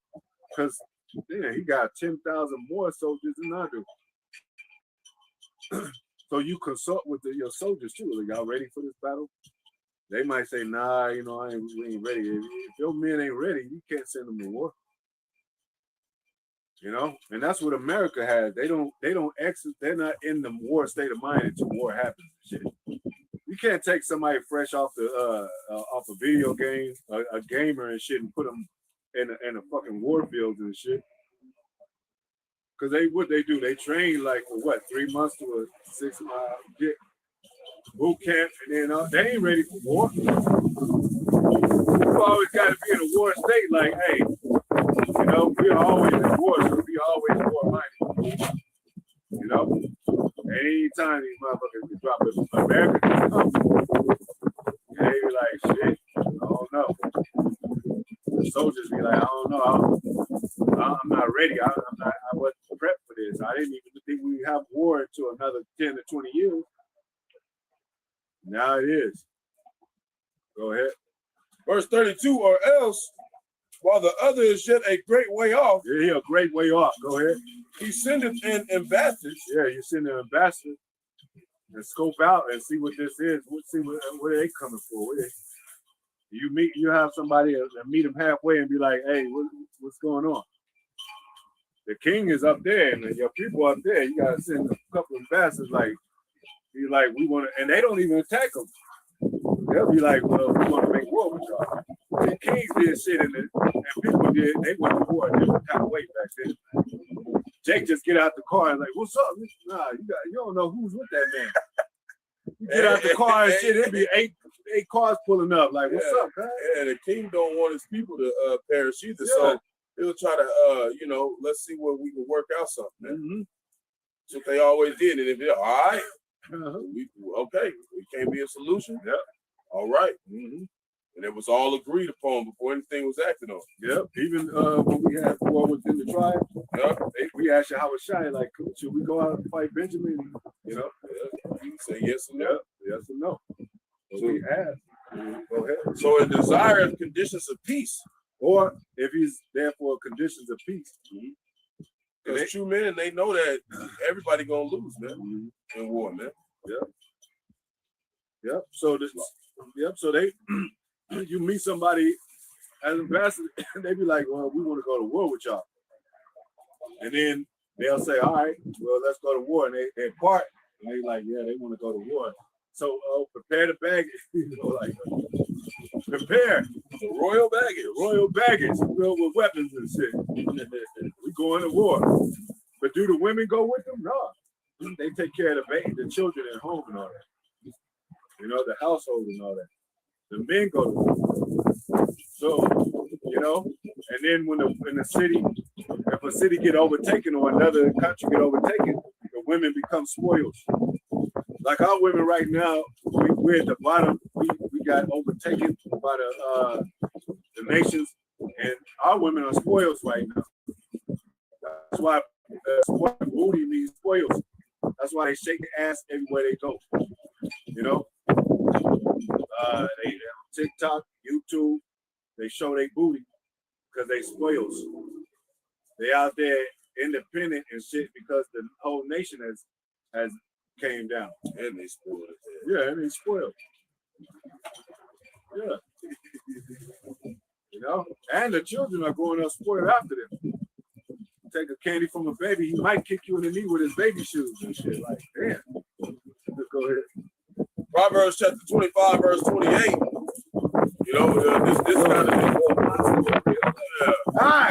because he got 10,000 more soldiers than I do. So you consult with your soldiers too. Are y'all ready for this battle? They might say, nah, we ain't ready. If your men ain't ready, you can't send them to war. You know, and that's what America has. They don't exit. They're not in the war state of mind until war happens. Shit. You can't take somebody fresh off a video game, a gamer and shit, and put them in a fucking war field and shit. Because what they do, they train like for what, 3 months to a 6 mile boot camp, and then they ain't ready for war. You always got to be in a war state, like, hey, we're always in war, so we always war-minded. You know? Anytime these motherfuckers can drop it, Americans come, they be like, shit, I don't know. The soldiers be like, I don't know, I'm not ready. I wasn't prepped for this. I didn't even think we'd have war until another 10 to 20 years. Now it is. Go ahead. Verse 32, or else, while the other is yet a great way off. Yeah, a great way off. Go ahead. He sendeth in ambassadors. Yeah, you send an ambassador and scope out and see what this is. See what are they coming for. You have somebody and meet them halfway and be like, hey, what's going on? The king is up there and your people up there. You gotta send a couple of ambassadors we want to, and they don't even attack them. They'll be like, well, we want to make war with y'all. The kings did shit and people did. They went to war a different kind of way back then. Jake just get out the car and like, what's up? Nah, you don't know who's with that man. You get out the car and shit, it'd be eight cars pulling up. Like, what's up, man? Yeah, the king don't want his people to perish either. Yeah. So he'll try to, let's see where we can work out something. Mm-hmm. That's what they always did. And if they're all right, it can't be a solution. Yeah. All right. Mm-hmm. And it was all agreed upon before anything was acted on. Yep. Even when we had war within the tribe, we asked Yahawashi, like, should we go out and fight Benjamin? You say yes or no. Yes or no. So we asked. Go ahead. So it desires conditions of peace. Or if he's there for conditions of peace. Because true men, they know that everybody gonna lose, man, in war, man. Yep. So they you meet somebody as ambassador, they be like, well, we want to go to war with y'all. And then they'll say, all right, well, let's go to war. And they part, and they like, yeah, they want to go to war. So prepare the baggage, prepare the royal baggage, filled with weapons and shit. We going to war. But do the women go with them? No. They take care of the children at home and all that. The household and all that. The men go to war. So, and then when the city, if a city get overtaken or another country get overtaken, the women become spoils. Like our women right now, we're at the bottom. We got overtaken by the nations, and our women are spoils right now. That's why booty means spoils. That's why they shake their ass everywhere they go. They TikTok, YouTube, they show their booty because they spoils. They out there independent and shit because the whole nation has came down. And they spoiled it. Yeah, and they spoiled. Yeah. You know, and the children are growing up spoiled after them. Take a candy from a baby, he might kick you in the knee with his baby shoes and shit. Like, damn. Go ahead. Proverbs chapter 25, verse 28. You know, this kind of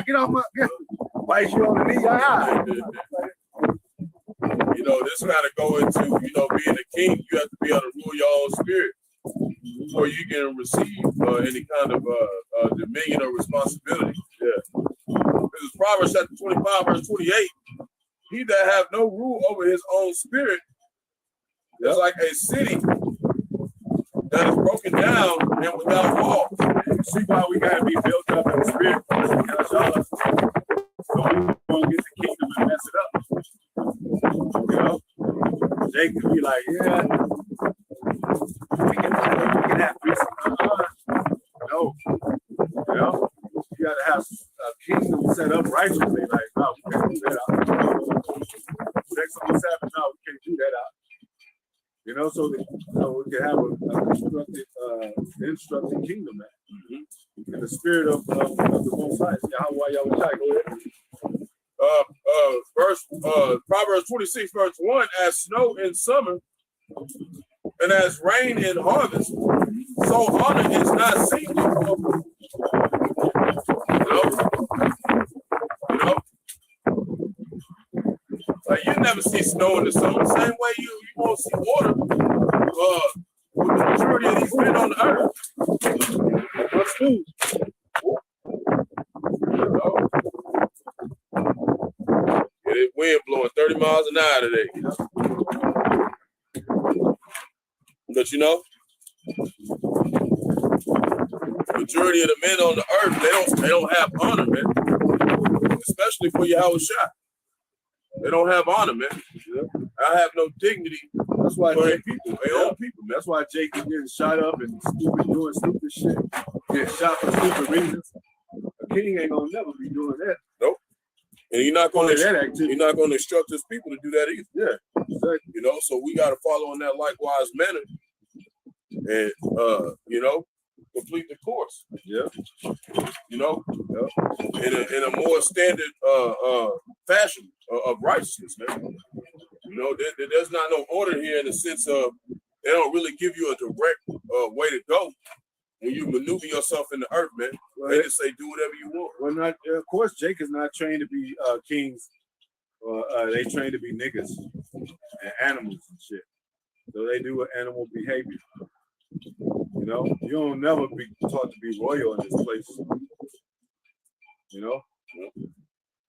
get off my bite you on the knee. You know, this kind of go into, you know, being a king, you have to be able to rule your own spirit before you can receive any kind of dominion or responsibility. Yeah. This is Proverbs chapter 25, verse 28. He that have no rule over his own spirit is like a city that is broken down and without walls. See why we gotta be built up in the spirit? Because so we won't get the kingdom and mess it up. You know? They could be like, yeah, we can have peace. No. You know? You gotta have a kingdom set up righteously. Like, no, we can't do that out. Next on the Sabbath, no, we can't do that out. You know, so we can have a instructed kingdom, man. In the spirit of the Most High. Proverbs 26, verse 1, as snow in summer and as rain in harvest, so honor is not seen. You know? Like you never see snow in the summer. Same way you won't see water. With the majority of these men on the earth. What's food? It wind blowing 30 miles an hour today. But you know, majority of the men on the earth, they don't have honor, man. Especially for Yahweh Shah. They don't have honor, man. I have no dignity. That's why for people, their own people, man. That's why Jacob getting shot up and doing stupid shit. Getting shot for stupid reasons. A king ain't gonna never be doing that. Nope. And you're not gonna instruct his people to do that either. Yeah, exactly. You know, so we gotta follow in that likewise manner and you know, complete the course. Yeah. You know, in a more standard fashion of righteousness, man. You know, there's not no order here in the sense of they don't really give you a direct way to go when you maneuver yourself in the earth, man. Well, they just say do whatever you want. Well, not of course, Jake is not trained to be kings. They trained to be niggas and animals and shit. So they do animal behavior. You know, you don't never be taught to be royal in this place. You know. Yeah.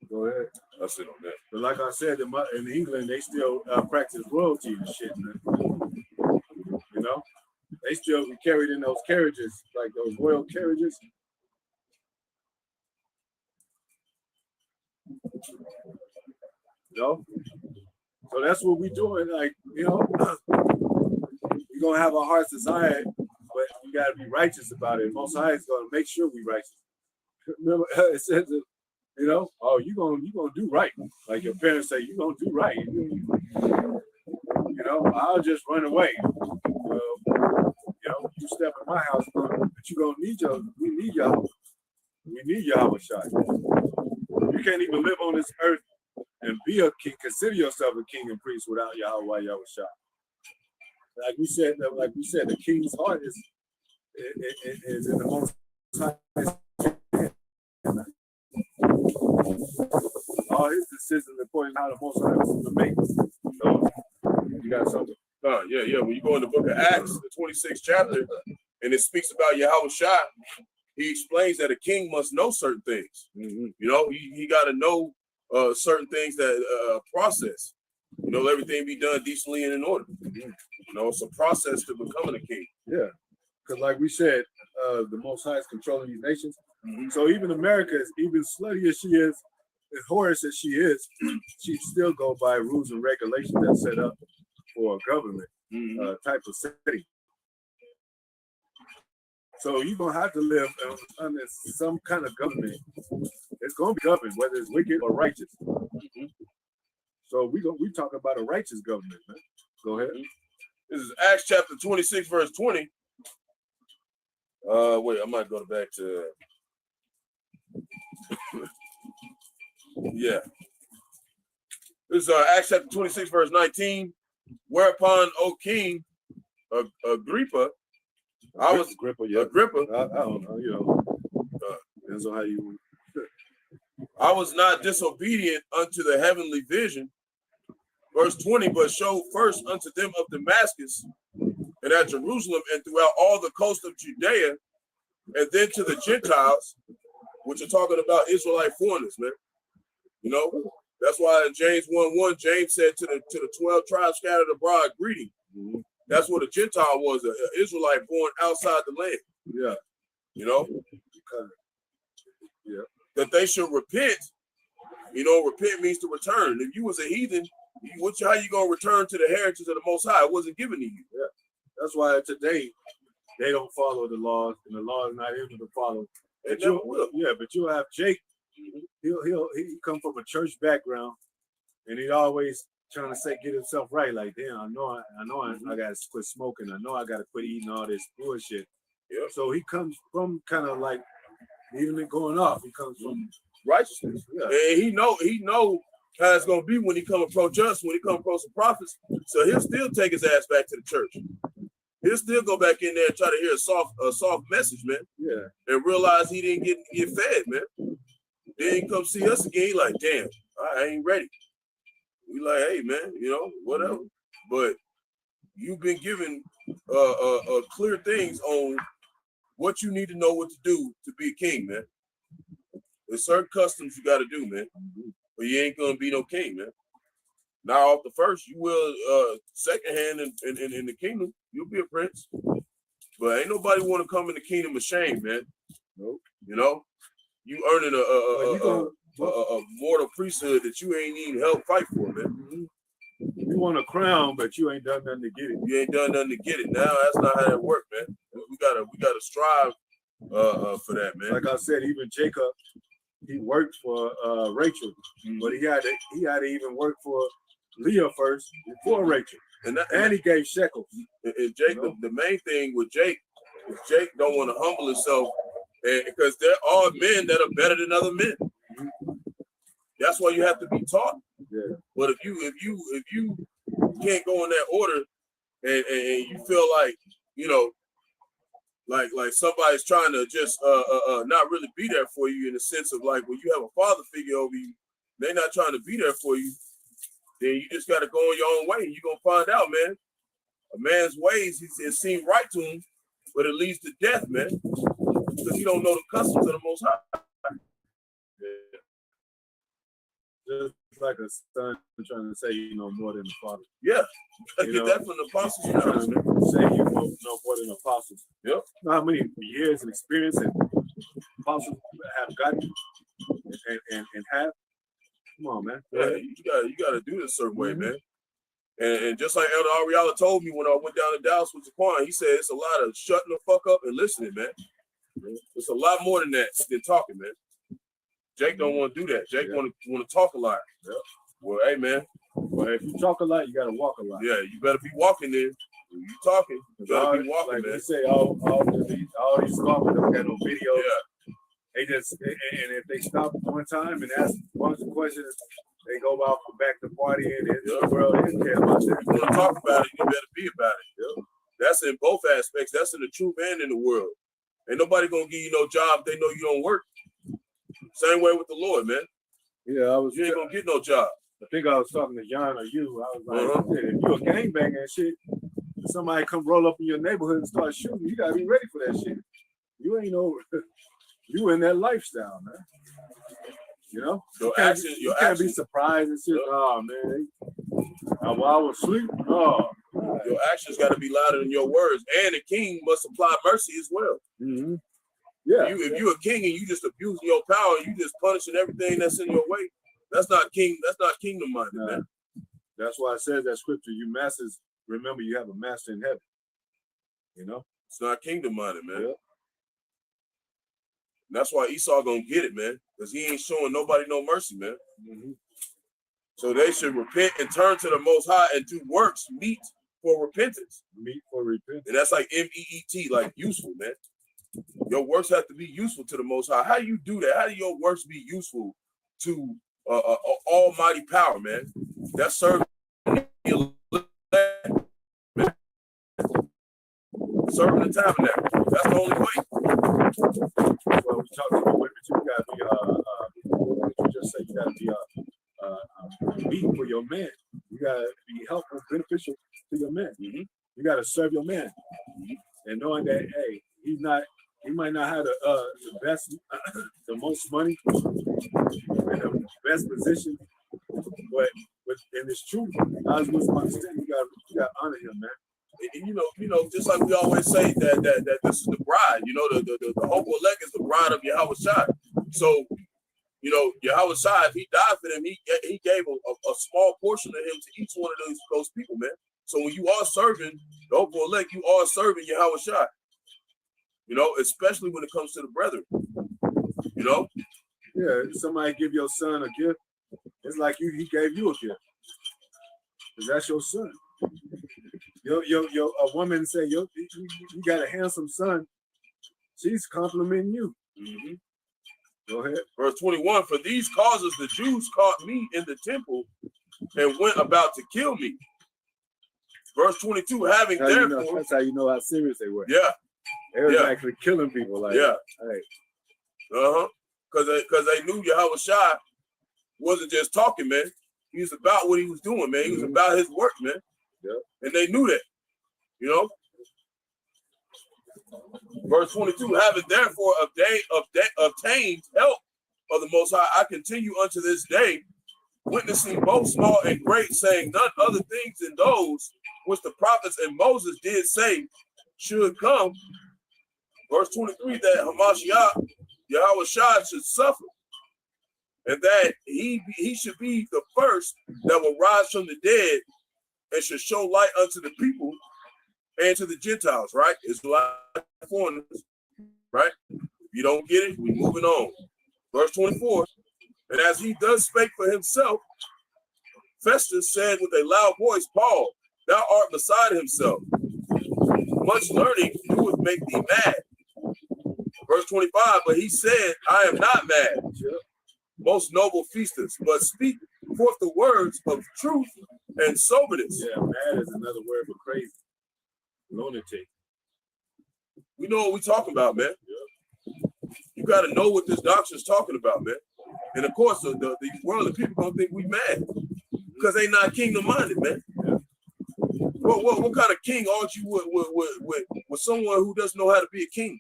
Go ahead. That's it on that. But like I said, in England, they still practice royalty and shit, man. You know, they still be carried in those carriages, like those royal carriages. You know, so that's what we doing. Like, you know, we're gonna have our heart's desire, but we gotta be righteous about it. Most High is gonna make sure we righteous. Remember, it says that. You know, oh, you gonna do right. Like your parents say, you gonna do right. You know, I'll just run away. You know, you step in my house, but you gonna need we need Yahweh Shai. You can't even live on this earth and be a king, consider yourself a king and priest without Yahweh Shai. Like we said, the king's heart is in the Most High. All his decisions according to how the Most High was to make. So you got something? Yeah. When you go in the book of Acts, the 26th chapter, and it speaks about Yahweh Shai, he explains that a king must know certain things. Mm-hmm. You know, he got to know certain things that process. You know, everything be done decently and in order. Mm-hmm. You know, it's a process to becoming a king. Yeah, because like we said, the Most High is controlling these nations. Mm-hmm. So even America, even slutty as she is, as whorish as she is, she still go by rules and regulations that's set up for a government type of city. So you're gonna have to live under some kind of government. It's gonna be governed, whether it's wicked or righteous. Mm-hmm. So we talking about a righteous government, man. Go ahead. This is Acts chapter 26, verse 20. Wait, I might go back to yeah. This is Acts chapter 26, verse 19. Whereupon, O King Agrippa, Agrippa, yeah. Agrippa. I don't know, you know. Depends on how you. I was not disobedient unto the heavenly vision. Verse 20, but showed first unto them of Damascus and at Jerusalem and throughout all the coast of Judea, and then to the Gentiles, which are talking about Israelite foreigners, man. You know, that's why in James 1:1, James said to the 12 tribes scattered abroad, greeting. Mm-hmm. That's what a Gentile was, an Israelite born outside the land. Yeah. You know? Yeah. That they should repent. You know, repent means to return. If you was a heathen, how you gonna return to the heritage of the Most High? It wasn't given to you. Yeah. That's why today they don't follow the laws, and the law is not able to follow. They never will. Yeah, but you'll have Jake. He come from a church background, and he always trying to get himself right. Like, damn, I know I gotta quit smoking. I know I gotta quit eating all this bullshit. Yeah. So he comes from kind of like even it going off. He comes from righteousness. Yeah. And he know how it's gonna be when he come approach us, when he come approach the prophets. So he'll still take his ass back to the church. He'll still go back in there and try to hear a soft message, man. Yeah. And realize he didn't get fed, man. Then he come see us again, he like, damn, I ain't ready. We like, hey, man, you know, whatever. But you've been given clear things on what you need to know what to do to be a king, man. There's certain customs you got to do, man. But you ain't gonna be no king, man. Now, off the first, you will second hand in the kingdom. You'll be a prince. But ain't nobody want to come in the kingdom of shame, man. Nope. You know, you earning a mortal priesthood that you ain't even help fight for, man. You want a crown, but you ain't done nothing to get it. You ain't done nothing to get it. Now that's not how that works, man. We gotta strive for that, man. Like I said, even Jacob, he worked for Rachel, but he had to even work for Leah first before Rachel, and he gave shekels. And Jake, the main thing with Jake is Jake don't want to humble himself, because there are men that are better than other men. That's why you have to be taught. Yeah. But if you can't go in that order, and you feel like, you know, like somebody's trying to just not really be there for you, in the sense of like when you have a father figure over you, they're not trying to be there for you, then you just got to go on your own way. You're going to find out, man. A man's ways, it seems right to him, but it leads to death, man, because he don't know the customs of the Most High. Yeah. Just like a son trying to say you know more than the father. Yeah, get that from the apostles. Say you know more than apostles. Yep. You know how many years and experience and apostles have gotten and have? Come on, man. Yeah, you gotta do this a certain way, man. And just like Elder Ariella told me when I went down to Dallas with Jaquan, he said it's a lot of shutting the fuck up and listening, man. It's a lot more than that than talking, man. Jake don't want to do that. Jake want to talk a lot. Yep. Well, hey, man. Well, if you talk a lot, you got to walk a lot. Yeah, you better be walking there. When you talking, you better be walking, like man. You say all these scoffers don't got no video. Yeah. They just, and if they stop one time and ask a bunch of questions, they go out back to party and the world didn't care about that. If you want to talk about it, you better be about it. Yep. That's in both aspects. That's in the truth and in the world. Ain't nobody gonna give you no job if they know you don't work. Same way with the Lord, man. Yeah, you ain't gonna get no job. I think I was talking to John or you. I was like, if you a gangbanger and shit, if somebody come roll up in your neighborhood and start shooting, you gotta be ready for that shit. You ain't over. You in that lifestyle, man. You know, you can't be surprised and shit. Oh man, while I was asleep. Oh, your actions got to be louder than your words, and a king must apply mercy as well. Mm-hmm. Yeah. If you a king and you just abusing your power, you just punishing everything that's in your way. That's not king. That's not kingdom minded, man. That's why it says that scripture. You masters, remember you have a master in heaven. You know, it's not kingdom minded, man. Yeah. That's why Esau gonna get it, man, because he ain't showing nobody no mercy, man. Mm-hmm. So they should repent and turn to the Most High and do works meet for repentance. Meet for repentance. And that's like MEET, like useful, man. Your works have to be useful to the Most High. How do you do that? How do your works be useful to almighty power, man? That's serving the tabernacle. That's the only way. Well, we talked about women too. You gotta be what you just said, you gotta be meat for your man. You gotta be helpful, beneficial to your man. Mm-hmm. You gotta serve your man. And knowing that, hey, he might not have the best, the most money, and the best position, but and it's true. God's wisdom, understanding. You gotta honor him, man. And you know, just like we always say that this is the bride. You know, the hope elect is the bride of Yahweh Shai. So, you know, Yahweh Shai, if he died for them, he gave a small portion of him to each one of those people, man. So when you are serving the hope elect, you are serving Yahweh Shai. You know, especially when it comes to the brethren. You know? Yeah, if somebody give your son a gift, it's like he gave you a gift. Because that's your son. A woman say, you got a handsome son. She's complimenting you. Mm-hmm. Go ahead. Verse 21, for these causes the Jews caught me in the temple and went about to kill me. Verse 22, having therefore... That's how you know how serious they were. Yeah. They were actually killing people. Like, yeah. Hey. Uh-huh. Because they knew Yahweh Shai wasn't just talking, man. He was about what he was doing, man. He was about his work, man. Yeah. And they knew that, you know. Verse 22, having therefore obtained help of the Most High, I continue unto this day, witnessing both small and great, saying none other things than those which the prophets and Moses did say should come. Verse 23, that Hamashiach, Yahweh Shai, should suffer, and that he should be the first that will rise from the dead and should show light unto the people and to the Gentiles, right? It's like foreigners, right? If you don't get it, we're moving on. Verse 24, and as he does spake for himself, Festus said with a loud voice, Paul, thou art beside himself. Much learning doeth make thee mad. Verse 25, but he said, I am not mad, most noble Festus, but speak forth the words of truth and soberness. Yeah, mad is another word for crazy. Lunatic. We know what we're talking about, man. Yeah. You got to know what this doctrine is talking about, man. And of course, the worldly people gonna think we mad because they not kingdom minded, man. Yeah. What kind of king aren't you with someone who doesn't know how to be a king?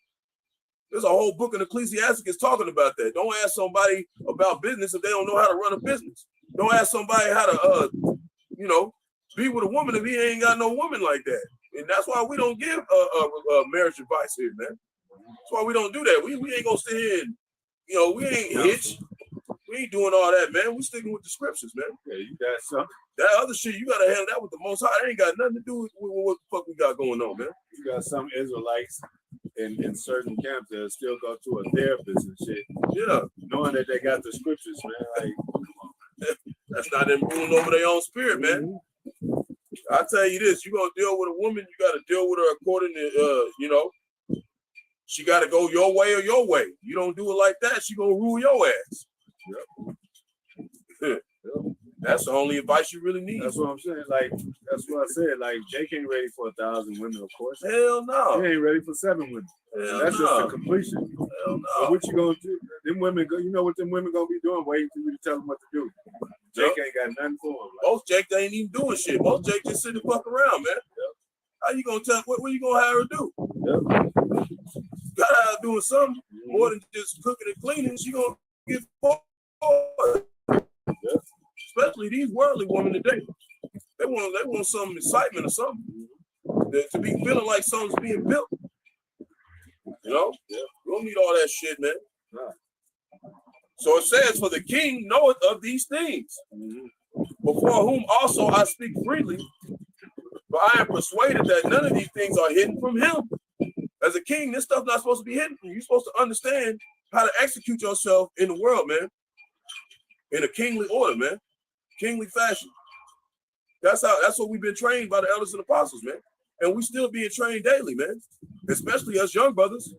There's a whole book in Ecclesiasticus talking about that. Don't ask somebody about business if they don't know how to run a business. Don't ask somebody how to, be with a woman if he ain't got no woman like that. And that's why we don't give marriage advice here, man. That's why we don't do that. We ain't gonna sit here and, we ain't hitch. We ain't doing all that, man. We sticking with the scriptures, man. Yeah, you got something. That other shit, you gotta handle that with the Most High. It ain't got nothing to do with what the fuck we got going on, man. You got some Israelites in certain camps that still go to a therapist and shit. Yeah. Knowing that they got the scriptures, man. Like, come on, man. That's not them ruling over their own spirit, man. I tell you this, you're gonna deal with a woman, you gotta deal with her according to she gotta go your way or your way. You don't do it like that, she gonna rule your ass. Yep. That's the only advice you really need. That's what I'm saying. Like, that's what I said. Like, Jake ain't ready for 1,000 women, of course. Hell no. He ain't ready for 7 women. That's just the completion. Hell no. So what you gonna do? Them women go. You know what them women gonna be doing? Waiting for you to tell them what to do. Jake ain't got nothing for them. Like, most Jake ain't even doing shit. Most Jake just sitting the fuck around, man. Yep. How you gonna tell? What you gonna have her do? Yep. Gotta have her doing something more than just cooking and cleaning. She gonna get bored. Yep. Especially these worldly women today. They want some excitement or something. To be feeling like something's being built. Yeah. You don't need all that shit, man. Nah. So it says, for the king knoweth of these things, before whom also I speak freely, but I am persuaded that none of these things are hidden from him. As a king, this stuff not supposed to be hidden from you. You're supposed to understand how to execute yourself in the world, man. In a kingly order, man. kingly fashion. That's what we've been trained by the elders and apostles, man. And we still being trained daily, man. Especially us young brothers.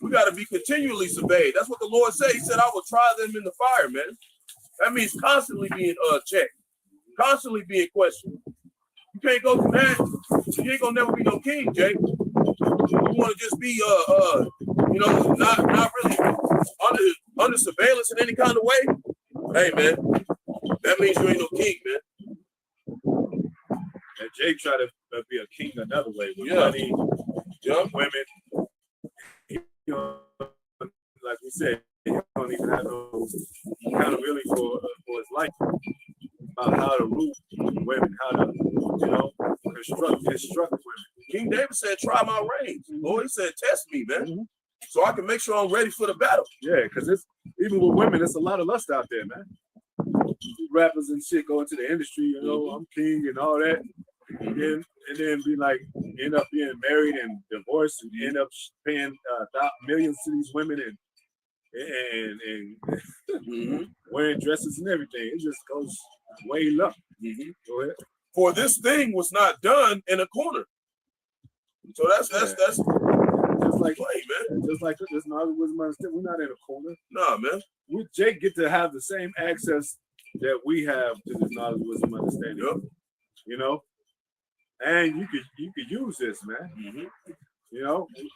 We got to be continually surveyed. That's what the Lord said. He said, I will try them in the fire, man. That means constantly being checked, constantly being questioned. You can't go through that. You ain't gonna never be no king, Jay. You want to just be not really under surveillance in any kind of way. Hey, man, that means you ain't no king, man. And Jay tried to be a king another way with Yeah. money, Young women. You know, like we said, he don't even have no accountability for his life. About how to rule women, how to, instruct women. King David said, try my reins. Lord, he said, test me, man, so I can make sure I'm ready for the battle. Yeah, because it's even with women, it's a lot of lust out there, man. Rappers and shit go into the industry, I'm king and all that. And then be like, end up being married and divorced and end up paying millions to these women and wearing dresses and everything. It just goes way low. Go ahead. For this thing was not done in a corner. So that's just like play, man. Just like this knowledge wisdom understanding. We're not in a corner. Nah, man. We Jake get to have the same access that we have to this knowledge wisdom understanding. Yep. And you could use this, man.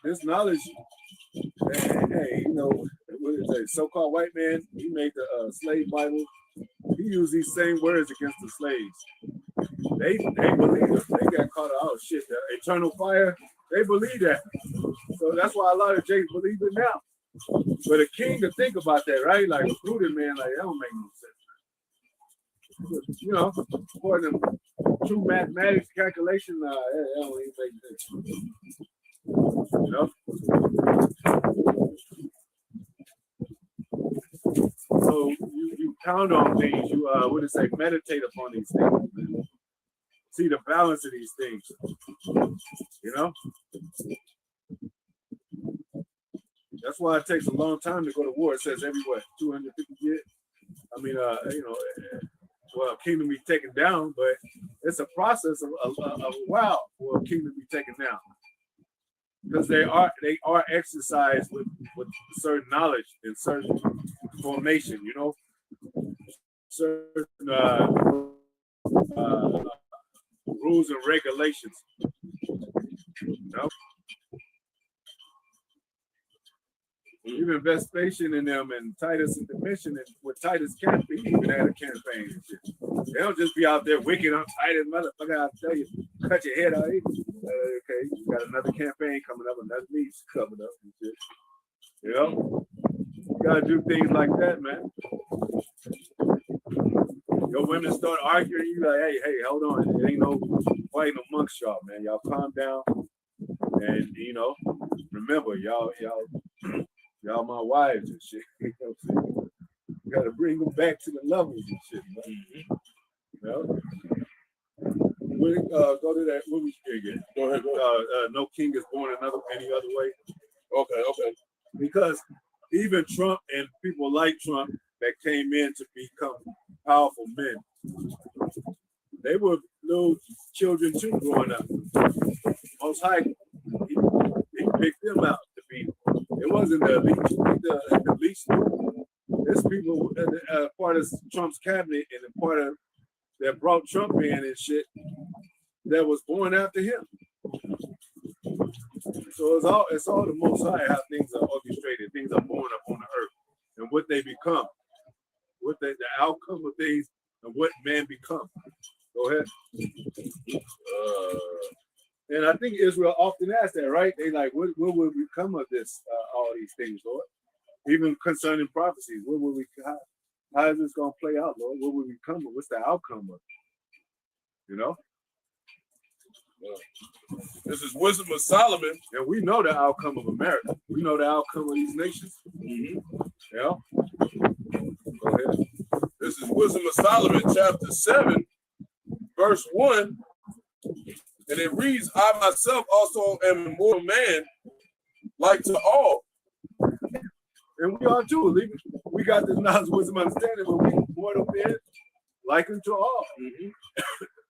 This knowledge. Hey, what is that? So-called white man, he made the slave Bible. He used these same words against the slaves. They believe it. They got caught out. Oh shit, the eternal fire. They believe that. So that's why a lot of Jakes believe it now. But a king to think about that, right? Like a prudent man, like that don't make no sense. According to true mathematics calculation, that don't even make sense. So you count on things. You meditate upon these things. Man. See the balance of these things. That's why it takes a long time to go to war. It says everywhere 250 years. Kingdom be taken down, but it's a process of a while for a kingdom to be taken down. Because they are exercised with certain knowledge and certain formation, certain rules and regulations. Even Vespasian and them and Titus and Domitian, and with Titus campaign, he even had a campaign and shit. They don't just be out there wicked on Titus, motherfucker. I'll tell you, cut your head out. Okay, you got another campaign coming up, another lease coming up and shit. You gotta do things like that, man. Your women start arguing, you like, hey, hold on. It ain't no fighting amongst y'all, man. Y'all calm down. And remember, y'all my wives and shit. You gotta bring them back to the levels and shit, man. Go to that movie again. Go ahead. No king is born any other way. Okay. Because even Trump and people like Trump that came in to become powerful men, they were little children too growing up. Most High, he picked them out to be. It wasn't the elite. The least. There's people part of Trump's cabinet and a part of that brought Trump in and shit that was born after him. So it's all the Most High how things are orchestrated. Things are born up on the earth and what they become, what the outcome of things and what man become. Go ahead. And I think Israel often asks that, right? They like, what will become of this? All these things, Lord. Even concerning prophecies, what will we? How is this going to play out, Lord? What will become of? What's the outcome of it? This is Wisdom of Solomon, and we know the outcome of America. We know the outcome of these nations. Yeah. Go ahead. This is Wisdom of Solomon, chapter 7, verse 1. And it reads, I myself also am a mortal man, like to all. And we are too. We got this knowledge, wisdom, understanding, but we mortal men. like unto all. Mm-hmm.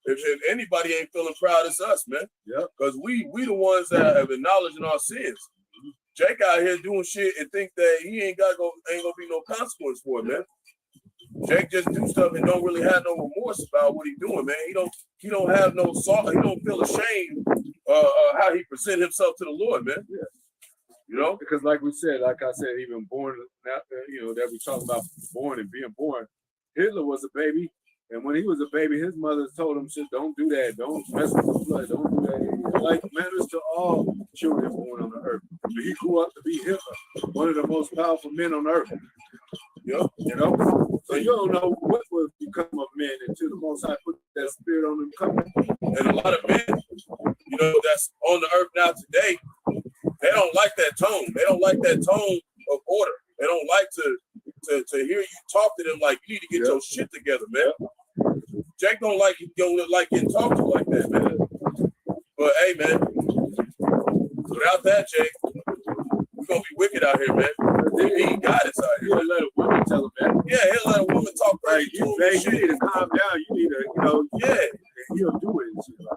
If anybody ain't feeling proud, it's us, man. Yep. Because we the ones that have acknowledging our sins. Jake out here doing shit and think that he ain't gonna be no consequence for it, man. Jake just do stuff and don't really have no remorse about what he doing, man. He don't have no salt. He don't feel ashamed how he present himself to the Lord, man. Yeah. You know, because like I said, even born, that we talking about born and being born. Hitler was a baby, and when he was a baby, his mother told him, "Shit, don't do that. Don't mess with the blood. Don't do that." Like matters to all children born on the earth. But he grew up to be Hitler, one of the most powerful men on earth. Yep. You know, so you don't know what will become of men until the Most High put that spirit on them coming. And a lot of men, you know, that's on the earth now today, they don't like that tone. They don't like that tone of order. They don't like to hear you talk to them like you need to get your shit together, man. Jake don't like getting talked to like that, man. But hey, man, without that, Jake, we're gonna be wicked out here, man. He ain't got us out here. He'll let a woman tell him that. Yeah, he'll let a woman talk crazy. You need to calm down. You need to, yeah. And he'll do it. And shit. And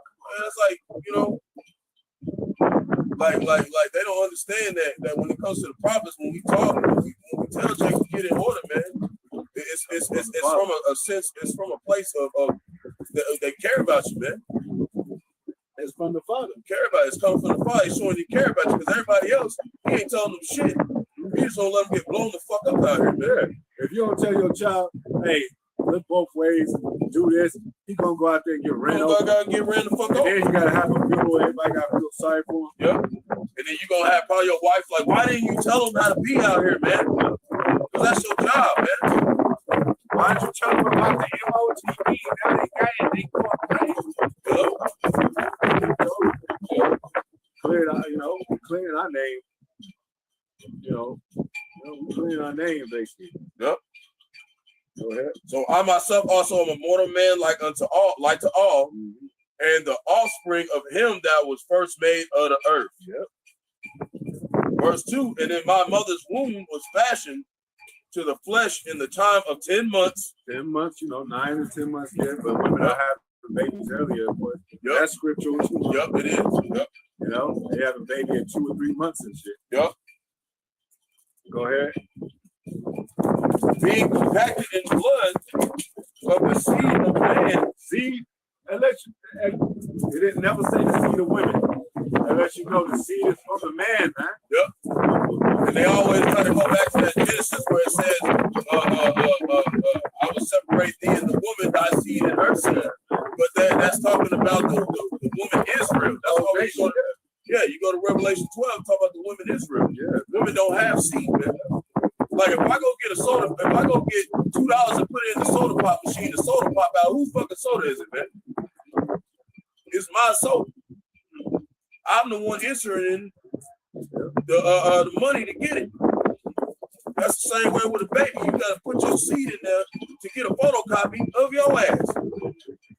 it's like, like they don't understand that when it comes to the prophets, when we talk, when we tell Jake to get in order, man, it's from a sense, it's from a place of they care about you, man. It's from the Father. Care about it. It's coming from the Father. He's showing you care about you because everybody else, he ain't telling them shit. He just don't let them get blown the fuck up out here, man. If you don't tell your child, hey, look both ways, do this, he gonna go out there and get ran over. Gotta get ran the fuck over. And then you gotta have a funeral. Everybody gotta feel sorry for him. Yep. And then you gonna have probably your wife like, why didn't you tell him how to be out here, man? Because that's your job, man. Why did you tell them about the MOTV? Now they got it. They caught clearing our name. Clearing our name, basically. Yep. Go ahead. So I myself also am a mortal man, like to all, and the offspring of him that was first made of the earth. Yep. Verse 2, and in my mother's womb was fashioned to the flesh in the time of 10 months. 10 months, 9 to 10 months, yeah, but women are having babies earlier, but that's scriptural too. Yep, it is. Yep. They have a baby at 2 or 3 months and shit. Yep. Go ahead. Being compacted in blood of the seed of man. Seed, it didn't never say the seed of women. Unless you know the seed is from the man, man. Yep. And they always try to go back to that Genesis where it says, I will separate thee and the woman, thy seed and her seed. But that's talking about the woman Israel. That's why we go to, you go to Revelation 12, talk about the woman Israel. Yeah. Women don't have seed, man. Like if I go get a soda, if I go get $2 and put it in the soda pop machine, the soda pop out, whose fucking soda is it, man? It's my soda. I'm the one inserting the money to get it. That's the same way with a baby. You gotta put your seed in there to get a photocopy of your ass.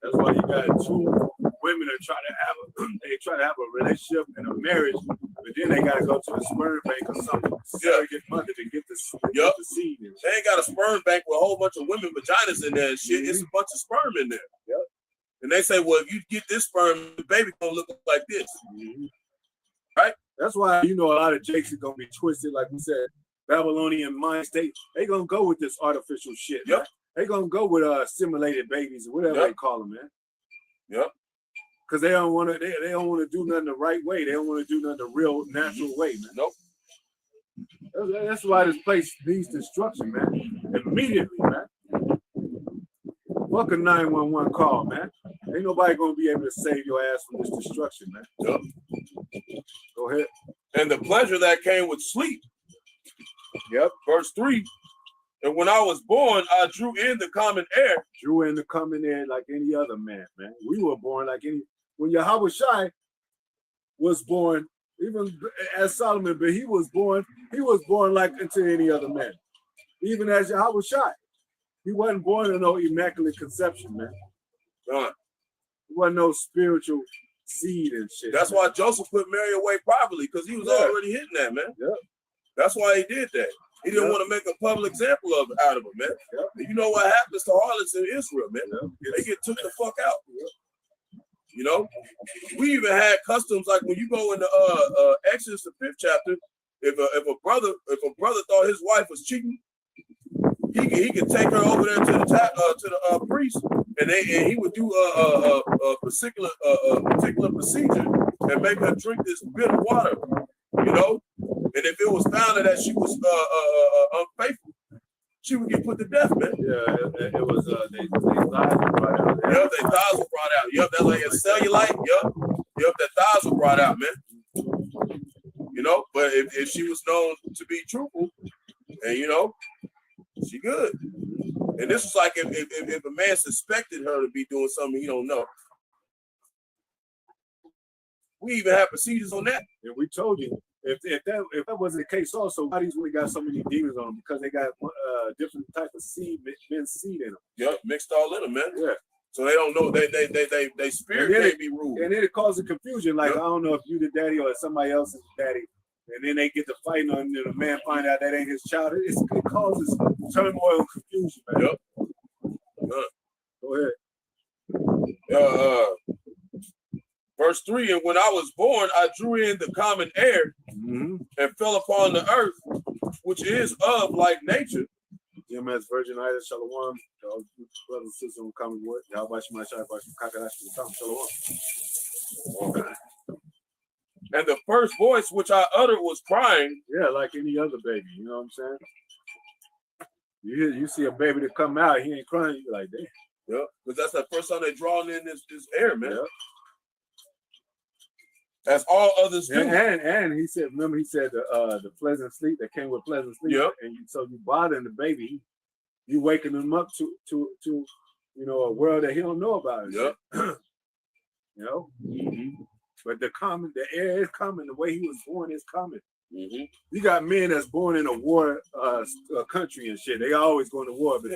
That's why you got 2 women that try to have a relationship and a marriage, but then they gotta go to the sperm bank or something, surrogate mother to get the seed. They ain't got a sperm bank with a whole bunch of women vaginas in there and shit. It's a bunch of sperm in there. Yep. And they say, well, if you get this sperm, the baby gonna look like this. Right? That's why a lot of Jakes are gonna be twisted, like we said, Babylonian mind state. They gonna go with this artificial shit. Yep. Man. They gonna go with simulated babies or whatever they call them, man. Yep. Because they don't want to. They don't want to do nothing the right way. They don't want to do nothing the real natural way, man. Nope. That's why this place needs destruction, man. Immediately, man. Fuck a 911 call, man. Ain't nobody gonna be able to save your ass from this destruction, man. Yep. Go ahead. And the pleasure that came with sleep. Yep. Verse 3. And when I was born, I drew in the common air. Drew in the common air like any other man, man. We were born like any. When Yahweh Shai was born, even as Solomon, but he was born like into any other man. Even as Yahweh Shai. He wasn't born in no immaculate conception, man. Right. He wasn't no spiritual seed and shit. That's why Joseph put Mary away privately, because he was already hitting that, man. Yep. That's why he did that. He didn't want to make a public example out of him, man. You know what happens to harlots in Israel, man? They get took the fuck out. You know, we even had customs like when you go into Exodus the 5th chapter. If a brother thought his wife was cheating, he could take her over there to the priest, and he would do a particular procedure and make her drink this bitter water. You know, and if it was found that she was unfaithful, she would get put to death, man. Yeah, it was they thighs were brought out. Yep, their thighs were brought out. Yep, that's like a cellulite. Yep, their thighs were brought out, man. You know, but if she was known to be truthful, and you know, she good. And this was like if a man suspected her to be doing something he don't know. We even have procedures on that. And we told you if that was the case, also bodies would have got so many demons on them because they got different type of seed, men's seed in them. Yep, mixed all in them, man. Yeah. So they don't know they spirit can't be ruled. And then it causes confusion. Like I don't know if you the daddy or somebody else is the daddy. And then they get to fighting on, and the man find out that ain't his child. It causes turmoil and confusion, man. Yep. Go ahead. Verse 3, and when I was born, I drew in the common air and fell upon the earth, which is of like nature. GMS Virgin Island, Shalom. Brothers and sisters on common word. Shalom. And the first voice which I uttered was crying. Yeah, like any other baby. You know what I'm saying? You see a baby that come out, he ain't crying. You're like, damn. Yeah, because that's the first time they're drawing in this air, man. Yeah. As all others do. And he said, remember he said the pleasant sleep that came with pleasant sleep. Yep. And so you bothering the baby, you waking him up to you know a world that he don't know about. Yep. You know. But the air is coming. The way he was born is coming. You got men that's born in a war country and shit. They always going to war, but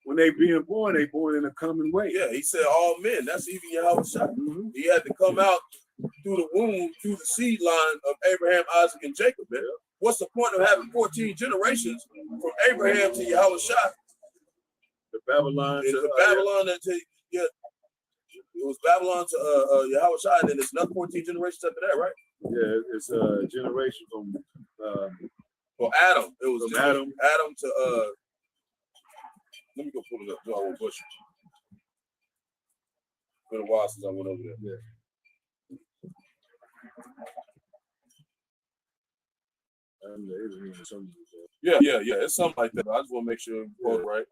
when they being born, they born in a common way. Yeah, he said all men. That's even Yahweh Shai. He had to come out through the womb, through the seed line of Abraham, Isaac, and Jacob, man. What's the point of having 14 generations from Abraham to Yahweh Shai? The Babylon it was Babylon to Yahweh Shai, and then there's another 14 generations after that, right? Yeah, it's a generation from Adam. It was from Adam to let me go pull it up. I won't push it. It's been a while since I went over there. Yeah. Yeah. It's something like that. I just want to make sure you quote right.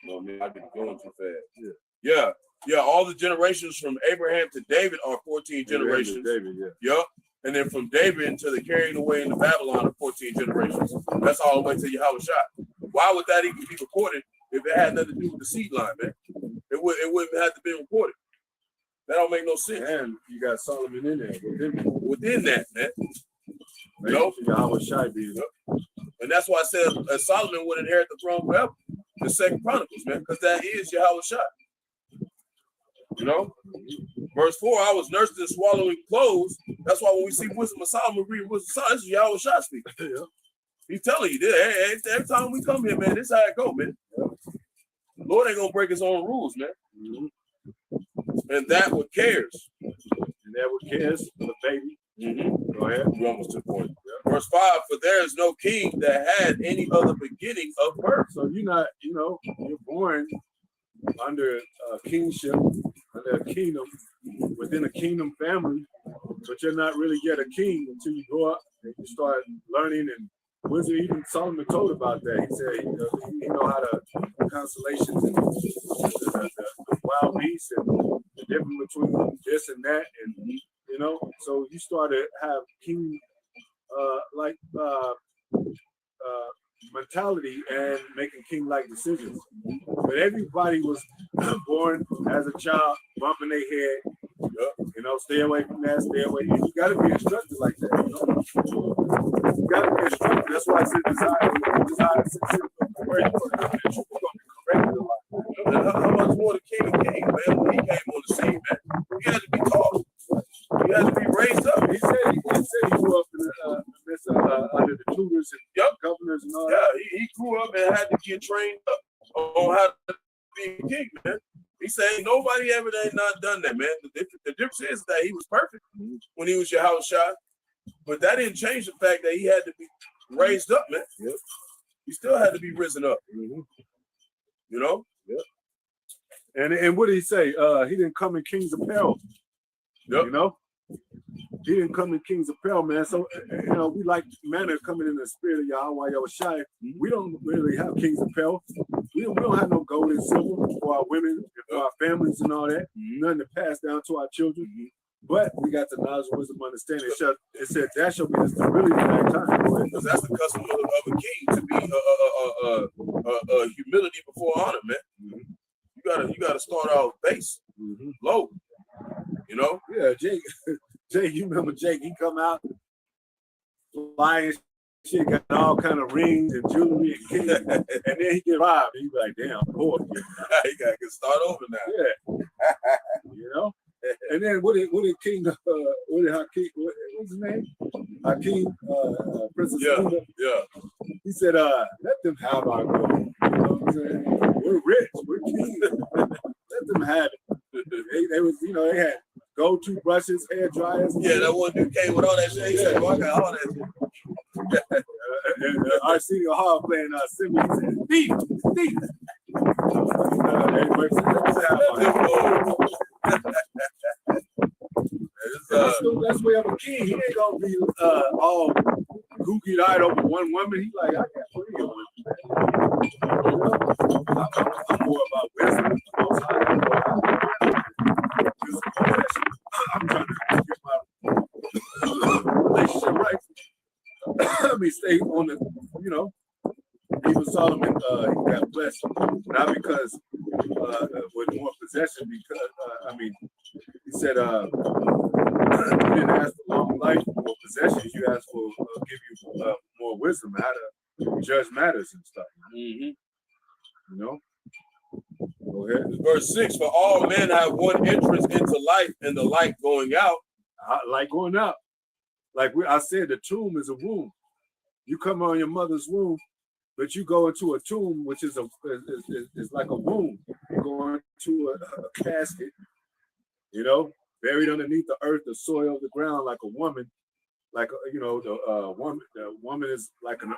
No, man, I get going too fast. Yeah. All the generations from Abraham to David are 14 generations. David, Yep. And then from David until the carrying away into Babylon are 14 generations. That's all the way to Yahweh Shai. Why would that even be recorded if it had nothing to do with the seed line, man? It wouldn't have to be recorded. That don't make no sense. And you got Solomon in there within that, man. You know? Yahweh Shai being up. And that's why I said Solomon would inherit the throne forever. The Second Chronicles, man, because that is Yahweh Shai. You know? Verse 4, I was nursed in swallowing clothes. That's why when we see Wisdom of Solomon, read Wisdom of Solomon, this is Yahweh Shai speaking. He's telling you this. Every time we come here, man, this is how it go, man. The Lord ain't gonna break his own rules, man. And that what cares. And that what cares for the baby. Go ahead. We almost took point. Verse 5, for there is no king that had any other beginning of birth. So you're born under a kingship, under a kingdom, within a kingdom family, but you're not really yet a king until you grow up and you start learning. And wisdom, even Solomon told about that. He said he know how to constellations and the wild beasts and the difference between this and that, and so you start to have king mentality and making king-like decisions. But everybody was born as a child, bumping their head, stay away from that, stay away. You got to be instructed like that. You got to be instructed. That's why I said desire where you're going to be corrected a lot. How much more the king of kings, man? When he came on the scene, man, he had to be taught. He had to be raised up. He said he grew up in the midst of under the tutors and governors and all that. Yeah, he grew up and had to get trained up on how to be a king, man. He said nobody ever ain't not done that, man. The difference is that he was perfect when he was Yahushua, but that didn't change the fact that he had to be raised up, man. Yep. He still had to be risen up. Mm-hmm. You know? Yep. And what did he say? He didn't come in king's apparel. Yep. You know? He didn't come in king's apparel, man. So, you know, we like manna coming in the spirit of Yahweh Yahushua. We don't really have king's apparel. We don't have no gold and silver for our women, for our families and all that. Nothing to pass down to our children. But we got the knowledge, wisdom, understanding. It said that shall be the stability of that time. Because that's the custom of a king, to be humility before honor, man. You gotta start off base, low. You know? Yeah, Jake, you remember Jake? He come out flying shit, got all kind of rings and jewelry and keys, and then he get robbed. And he be like, "Damn, poor." He gotta get start over now. Yeah, you know. And then what did King? What's his name? King Princess Luna. Yeah. He said, "Let them have our gold." You know what I'm saying? We're rich. We're kings. Let them have it. They was, you know, they had gold toothbrushes, hair dryers. Yeah, that one dude came with all that shit. He said, "Well, I got all that shit." Arsenio Hall playing Simba. He said, "Thief, thief." That's way of a king. He ain't gonna be all googie eyed over one woman. He like, I got plenty of women. I'm more about wisdom. I'm trying to get my relationship right. I mean, stay on the, you know, even Solomon, he got blessed, not because with more possession, because, he said, you didn't ask for long life or possessions, you asked for, give you more wisdom, how to judge matters and stuff. You know? Go ahead. Verse 6, for all men have one entrance into life, and the light going out. Like going out. Like I said, the tomb is a womb. You come on your mother's womb, but you go into a tomb, which is like a womb. You go into a casket, you know, buried underneath the earth, the soil, the ground, like a woman. Like, you know, the woman is like to an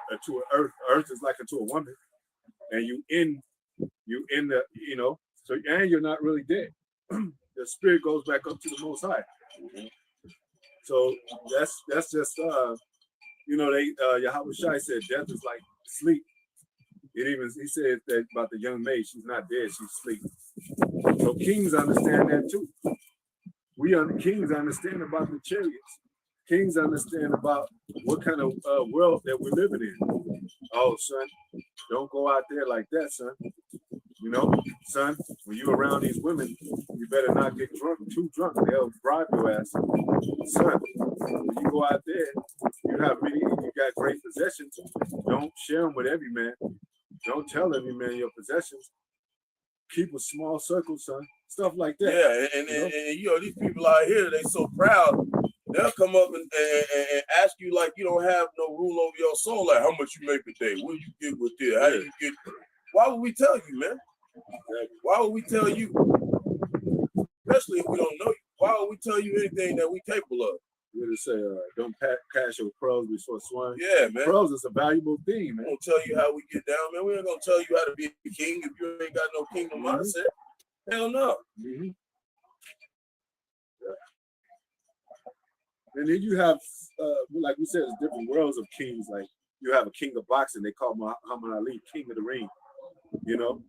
earth is like to a woman, and you in the, you know, so, and you're not really dead. The spirit goes back up to the Most High. So that's just you know, Yahushua said death is like sleep. He said that about the young maid, she's not dead, she's asleep. So kings understand that too. Kings understand about the chariots. Kings understand about what kind of world that we're living in. Oh, son, don't go out there like that, son. You know, son, when you're around these women, you better not get too drunk. They'll bribe your ass. Son, when you go out there, you got great possessions. Don't share them with every man. Don't tell every man your possessions. Keep a small circle, son. Stuff like that. Yeah, and you know, these people out here, they so proud. They'll come up and ask you like you don't have no rule over your soul. Like, how much you make a day? What do you get with this? How do you get? Why would we tell you, man? Why would we tell you? Especially if we don't know you. Why would we tell you anything that we capable of? What do they say? Don't cash your pearls before swine. Yeah, man. Pearls is a valuable thing, man. We don't tell you how we get down, man. We ain't gonna tell you how to be a king if you ain't got no kingdom mindset. Hell no. Yeah. And then you have, like we said, there's different worlds of kings. Like you have a king of boxing. They call Muhammad Ali king of the ring. You know,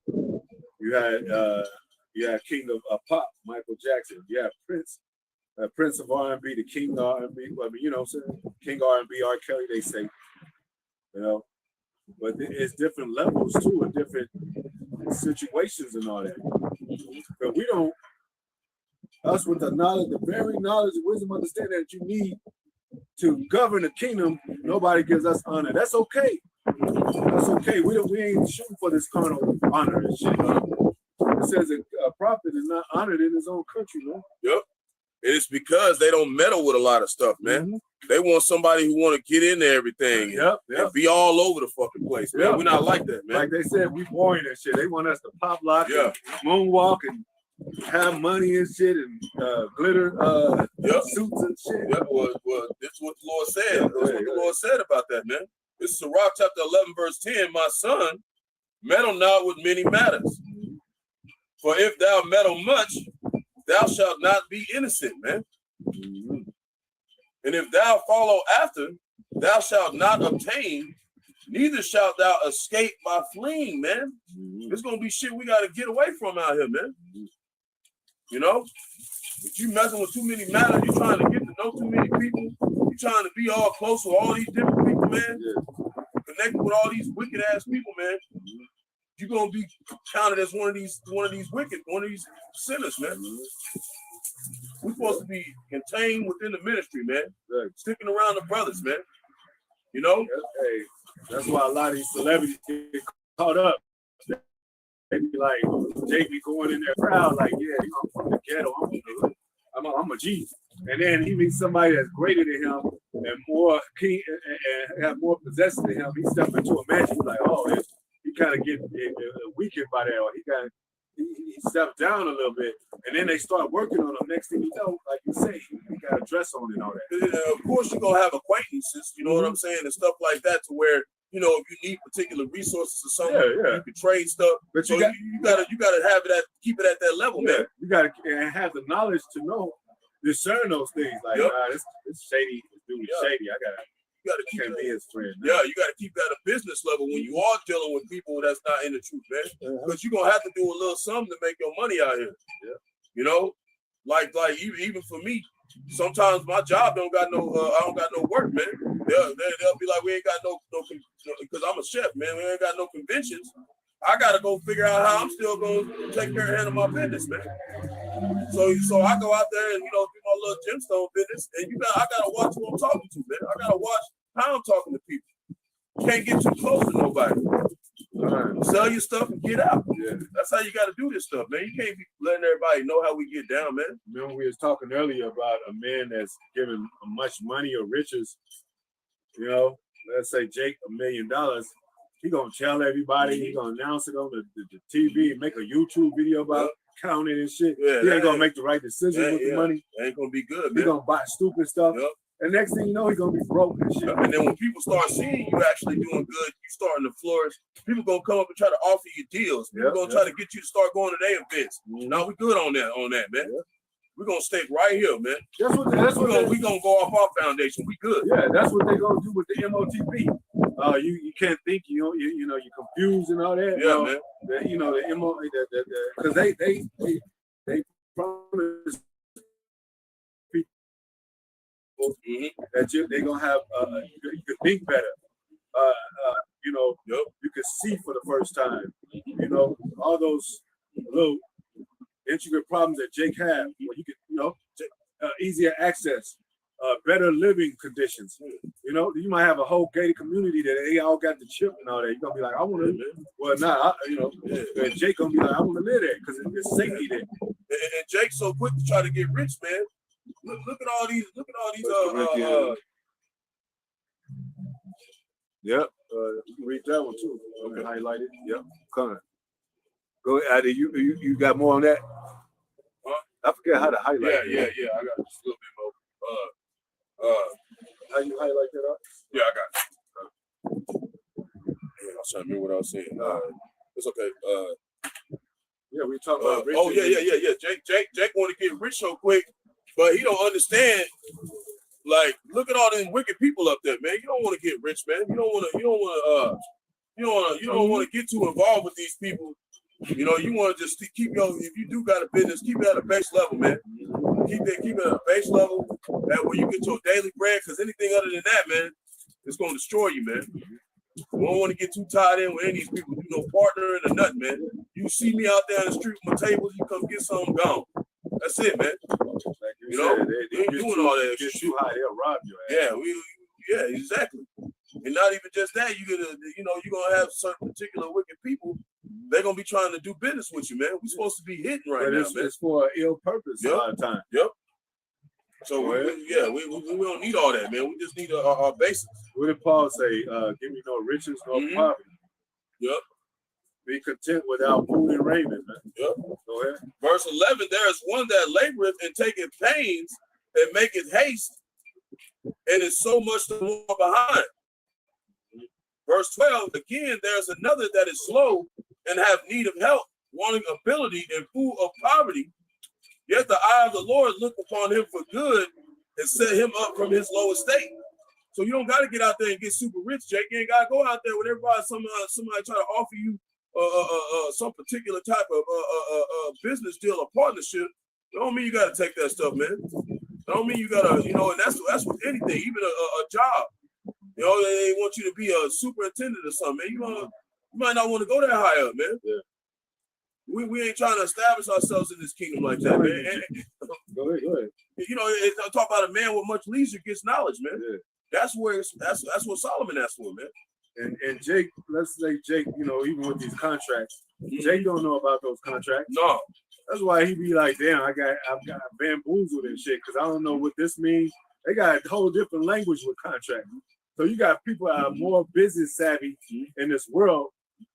you had king of pop, Michael Jackson. You have Prince of R&B, the king of R&B. I mean, you know what I'm saying? King R&B, R. Kelly, they say. You know, but it's different levels too, and different situations and all that. But we don't. Us with the knowledge, the very knowledge, wisdom, understanding that you need to govern the kingdom, nobody gives us honor. That's okay. That's okay. We ain't shooting for this carnal honor and shit. It says a prophet is not honored in his own country, man. Yep. It's because they don't meddle with a lot of stuff, man. They want somebody who want to get into everything Yep. be all over the fucking place, man. Yep. We're not like that, man. Like they said, we boring and shit. They want us to pop lock Yeah. and moonwalk and have money and shit and glitter suits and shit. Yeah, well, this is what the Lord said. This is what the Lord said about that, man. This is Sirach chapter 11, verse 10. My son, meddle not with many matters. For if thou meddle much, thou shalt not be innocent, man. And if thou follow after, thou shalt not obtain, neither shalt thou escape by fleeing, man. There's gonna be shit we gotta get away from out here, man. You know? If you messing with too many matters, you trying to get to know too many people, you trying to be all close with all these different people, man. Connected with all these wicked ass people, man. You're gonna be counted as one of these sinners, man. We're supposed to be contained within the ministry, man. Sticking around the brothers, man. You know? Hey, that's why a lot of these celebrities get caught up. They be like, Jake be going in their crowd, like, yeah, I'm from the ghetto, I'm a G. And then he meets somebody that's greater than him and more keen and have more possession than him. He steps into a match, he's like, oh, he kind of get weakened by that, or he stepped down a little bit, and then they start working on him. Next thing you know, like you say, he got a dress on and all that. Of course, you're gonna have acquaintances, you know what I'm saying, and stuff like that, to where, you know, if you need particular resources or something, you can trade stuff. But so you gotta have it keep it at that level, man. You gotta have the knowledge to know, discern those things. Like, it's shady. This dude is shady. You gotta keep be his friend. Man. Yeah, you gotta keep that at a business level when you are dealing with people that's not in the truth, man. Because you're gonna have to do a little something to make your money out here. Yeah. You know, like even for me, sometimes my job don't got no I don't got no work, man. They'll be like, we ain't got no because I'm a chef, man. We ain't got no conventions. I gotta go figure out how I'm still gonna take care of handle my business, man. So I go out there and, you know, do my little gemstone business, and I gotta watch who I'm talking to, man. I gotta watch how I'm talking to people. Can't get too close to nobody. Sell your stuff and get out. Yeah. That's how you gotta do this stuff, man. You can't be letting everybody know how we get down, man. Remember we was talking earlier about a man that's given much money or riches, you know, let's say Jake $1 million. He gonna tell everybody, he gonna announce it on the TV, make a YouTube video about counting and shit. Yeah, he ain't gonna make the right decision with the money. Ain't gonna be good, man. He gonna buy stupid stuff. And next thing you know, he gonna be broke and shit. And then when people start seeing you actually doing good, you starting to flourish, people gonna come up and try to offer you deals. People gonna try to get you to start going to their events. Now we good on that, man. We're gonna stay right here, man. That's what we gonna go off our foundation. We good. Yeah, that's what they gonna do with the MOTP. You can't think, you know, you're confused and all that. Yeah, man. The MO, because they promise people that they're gonna have you can think better. You can see for the first time. You know, all those little intricate problems that Jake had, where you could, easier access, better living conditions. You know, you might have a whole gated community that they all got the chip and all that. You're gonna be like, I want to live. Well, and Jake gonna be like, I want to live there because it's safety there. And Jake's so quick to try to get rich, man. Look at all these. Yep. You can read that one too. Okay. Highlight it. Yep. Come on. Go ahead. You got more on that? Huh? I forget how to highlight. Yeah. I got just a little bit more. How you highlight that up? Yeah, I got it. I was trying to remember what I was saying. It's okay. Yeah, we talking about rich. Oh yeah. Jake want to get rich so quick, but he don't understand. Like, look at all them wicked people up there, man. You don't want to get rich, man. You don't want to get too involved with these people. You know, you want to just keep if you do got a business, keep it at a base level, man. Keep it at a base level. That way you get your daily bread, because anything other than that, man, it's gonna destroy you, man. You don't want to get too tied in with any of these people. You know, partner in or nothing, man. You see me out there in the street with my tables, you come get something, gone. That's it, man. Like you know, they ain't doing all that. Get too high, they'll rob you. Yeah, exactly. And not even just that, you're gonna have certain particular wicked people. They're gonna be trying to do business with you, man. We're supposed to be hitting right now, man. It's for an ill purpose a lot of times. Yep. So we don't need all that, man. We just need our basics. What did Paul say? Give me no riches, no poverty. Yep. Be content without food and raiment, man. Yep. Go ahead. Verse 11, there is one that laboreth and taketh pains and maketh haste, and is so much the more behind. Verse 12, again, there's another that is slow and have need of help, wanting ability and full of poverty. Yet the eye of the Lord look upon him for good and set him up from his low estate. So you don't got to get out there and get super rich, Jake. You ain't got to go out there with everybody. Somebody try to offer you some particular type of business deal or partnership. Don't mean you got to take that stuff, man. Don't mean you got to, and that's with anything, even a job. They want you to be a superintendent or something, man. You might not want to go that high up, man. Yeah. We ain't trying to establish ourselves in this kingdom like that, man. Go ahead. Talk about a man with much leisure gets knowledge, man. Yeah. That's what Solomon asked for, man. And Jake, let's say Jake, even with these contracts, Jake don't know about those contracts. No. That's why he be like, damn, I've got bamboozled and shit, because I don't know what this means. They got a whole different language with contracts. So you got people that are more business savvy in this world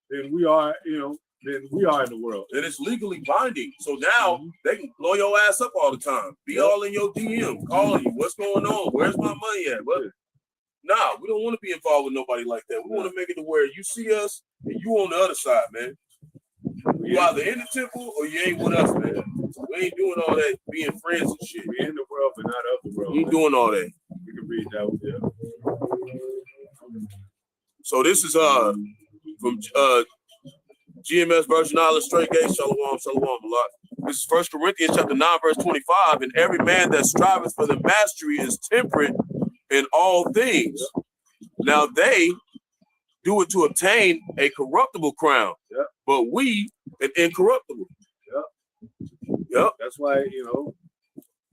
than we are, than we are in the world. And it's legally binding. So now they can blow your ass up all the time. Be all in your DM, calling you. What's going on? Where's my money at? Well, nah, we don't want to be involved with nobody like that. We want to make it to where you see us and you on the other side, man. You either in the temple or you ain't with us, man. We ain't doing all that being friends and shit. We in the world, but not of the world. We ain't doing all that. We can read that one, yeah. So this is from GMS Version Island, Straight Gate, Shalom, a lot. This is 1 Corinthians chapter 9, verse 25. And every man that striveth for the mastery is temperate in all things. Now they do it to obtain a corruptible crown, but we an incorruptible. Yep. That's why,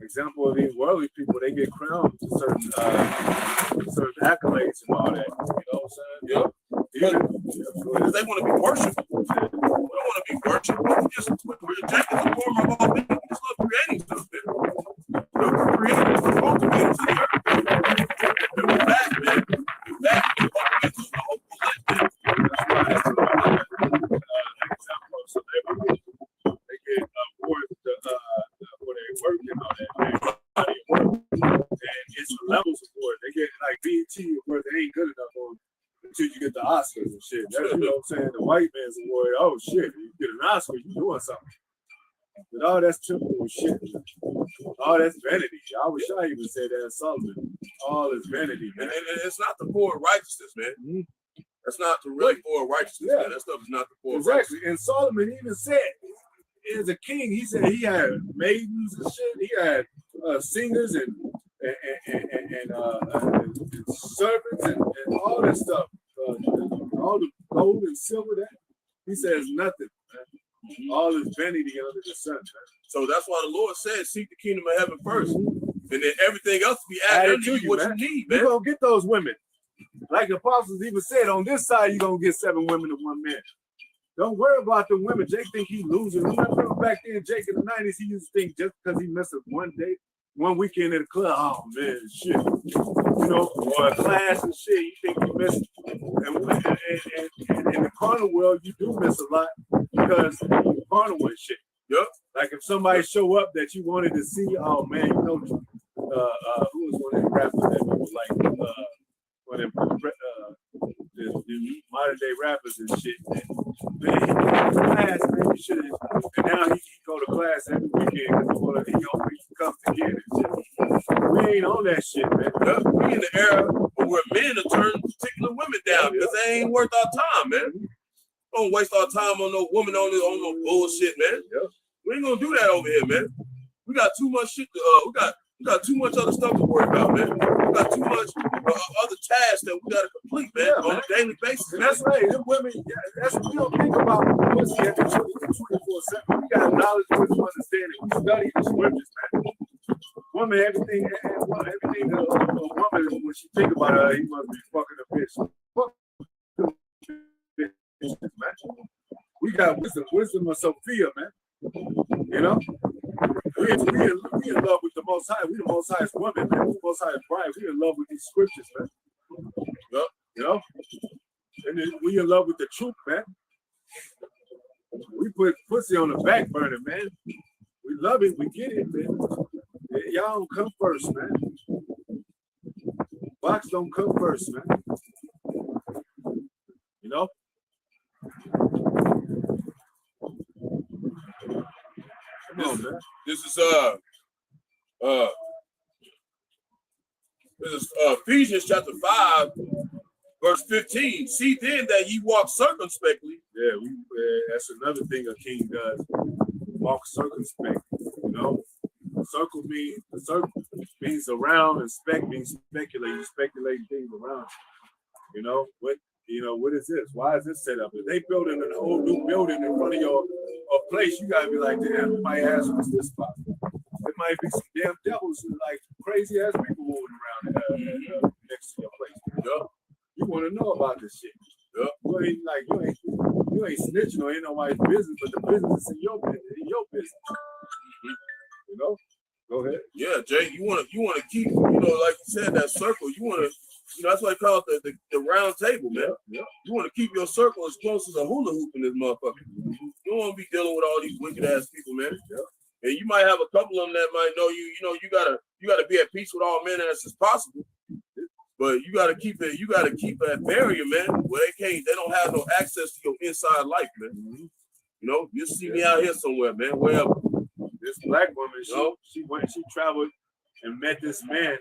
example of these worldly people, they get crowned to certain accolades and all that. You know what I'm saying? Yep. Because they want to be worshipped. We don't want to be worshipped. We're rejecting the form of all things. We just love creating stuff there. We're creating the cultivators of the earth. And we're back, man. We're back. We're the hopeful life. That's why example of celebrities. They get awards for their work and all that. Body of work. And it's levels of awards. They get like BET awards. They ain't good enough for them until you get the Oscars and shit. That's what I'm saying. The white man's award. Oh shit, you get an Oscar, you doing something. But all that's triple shit. All that's vanity. I wish I even said that Solomon. All is vanity, man. And it's not the poor righteousness, man. That's not the really poor righteousness. Man. That stuff is not the poor righteousness. And Solomon even said, as a king, he said he had maidens and shit. He had singers and servants and all that stuff. All the gold and silver that he says nothing, man. All is vanity under the sun, man. So that's why the Lord said, seek the kingdom of heaven first. And then everything else will be added to you, what you need, man. You're going to get those women. Like the apostles even said, on this side, you're going to get 7 women to 1 man. Don't worry about the women. Jake think he losing. Remember back then, Jake in the 90s, he used to think just because he missed one weekend at the club, oh man, shit. Or a class and shit, you think you missed. And in the carnal world, you do miss a lot because you're carnal with shit. Yep. Like if somebody show up that you wanted to see, oh man, who was one of the rappers that people like, one of them the modern day rappers and shit, man. Man, he go to class, man, you should have. And now he go to class every weekend because he always comes again and shit. We ain't on that shit, man. We in the era where men are turning particular women down because they ain't worth our time, man. Don't waste our time on no woman on no bullshit, man. We ain't gonna do that over here, man. We got too much shit to we got too much other stuff to worry about, man. We got too much other tasks that we gotta complete, man, on a daily basis. And that's right. Them women, that's what we don't think about pussy every 24/7. We got knowledge, wisdom, understanding. We study the scriptures, man. Woman, everything that a woman, when she think about her, he must be fucking a bitch. Fuck bitches, man. We got wisdom of Sophia, man. We in love with the Most High. We the Most Highest woman, man. We the Most Highest bride. We in love with these scriptures, man. Yep. You know? And then we in love with the truth, man. We put pussy on the back burner, man. We love it. We get it, man. Y'all don't come first, man. Box don't come first, man. You know? Come on, man. This is Ephesians chapter 5, verse 15. See then that ye walk circumspectly. Yeah, that's another thing a king does. Walk circumspect. You know, circle means around, and spec means speculate. You speculate things around. You know what? What is this? Why is this set up? If they building a whole new building in front of your place, you gotta be like, damn, you might ask what's this spot. There might be some damn devils, like crazy ass people moving around next to your place. Yeah. You want to know about this shit. Yeah. You ain't snitching or ain't nobody's business, but the business is in your business. You know? Go ahead. Yeah, Jay, you wanna keep, like you said, that circle. You wanna, that's why I call it the round table, man. Yeah. You wanna keep your circle as close as a hula hoop in this motherfucker. You don't wanna be dealing with all these wicked ass people, man. Yeah. And you might have a couple of them that might know you. You gotta be at peace with all men as possible. But you gotta keep that barrier, man, where they don't have no access to your inside life, man. Mm-hmm. You see me out here somewhere, man, wherever. This black woman, she traveled and met this man,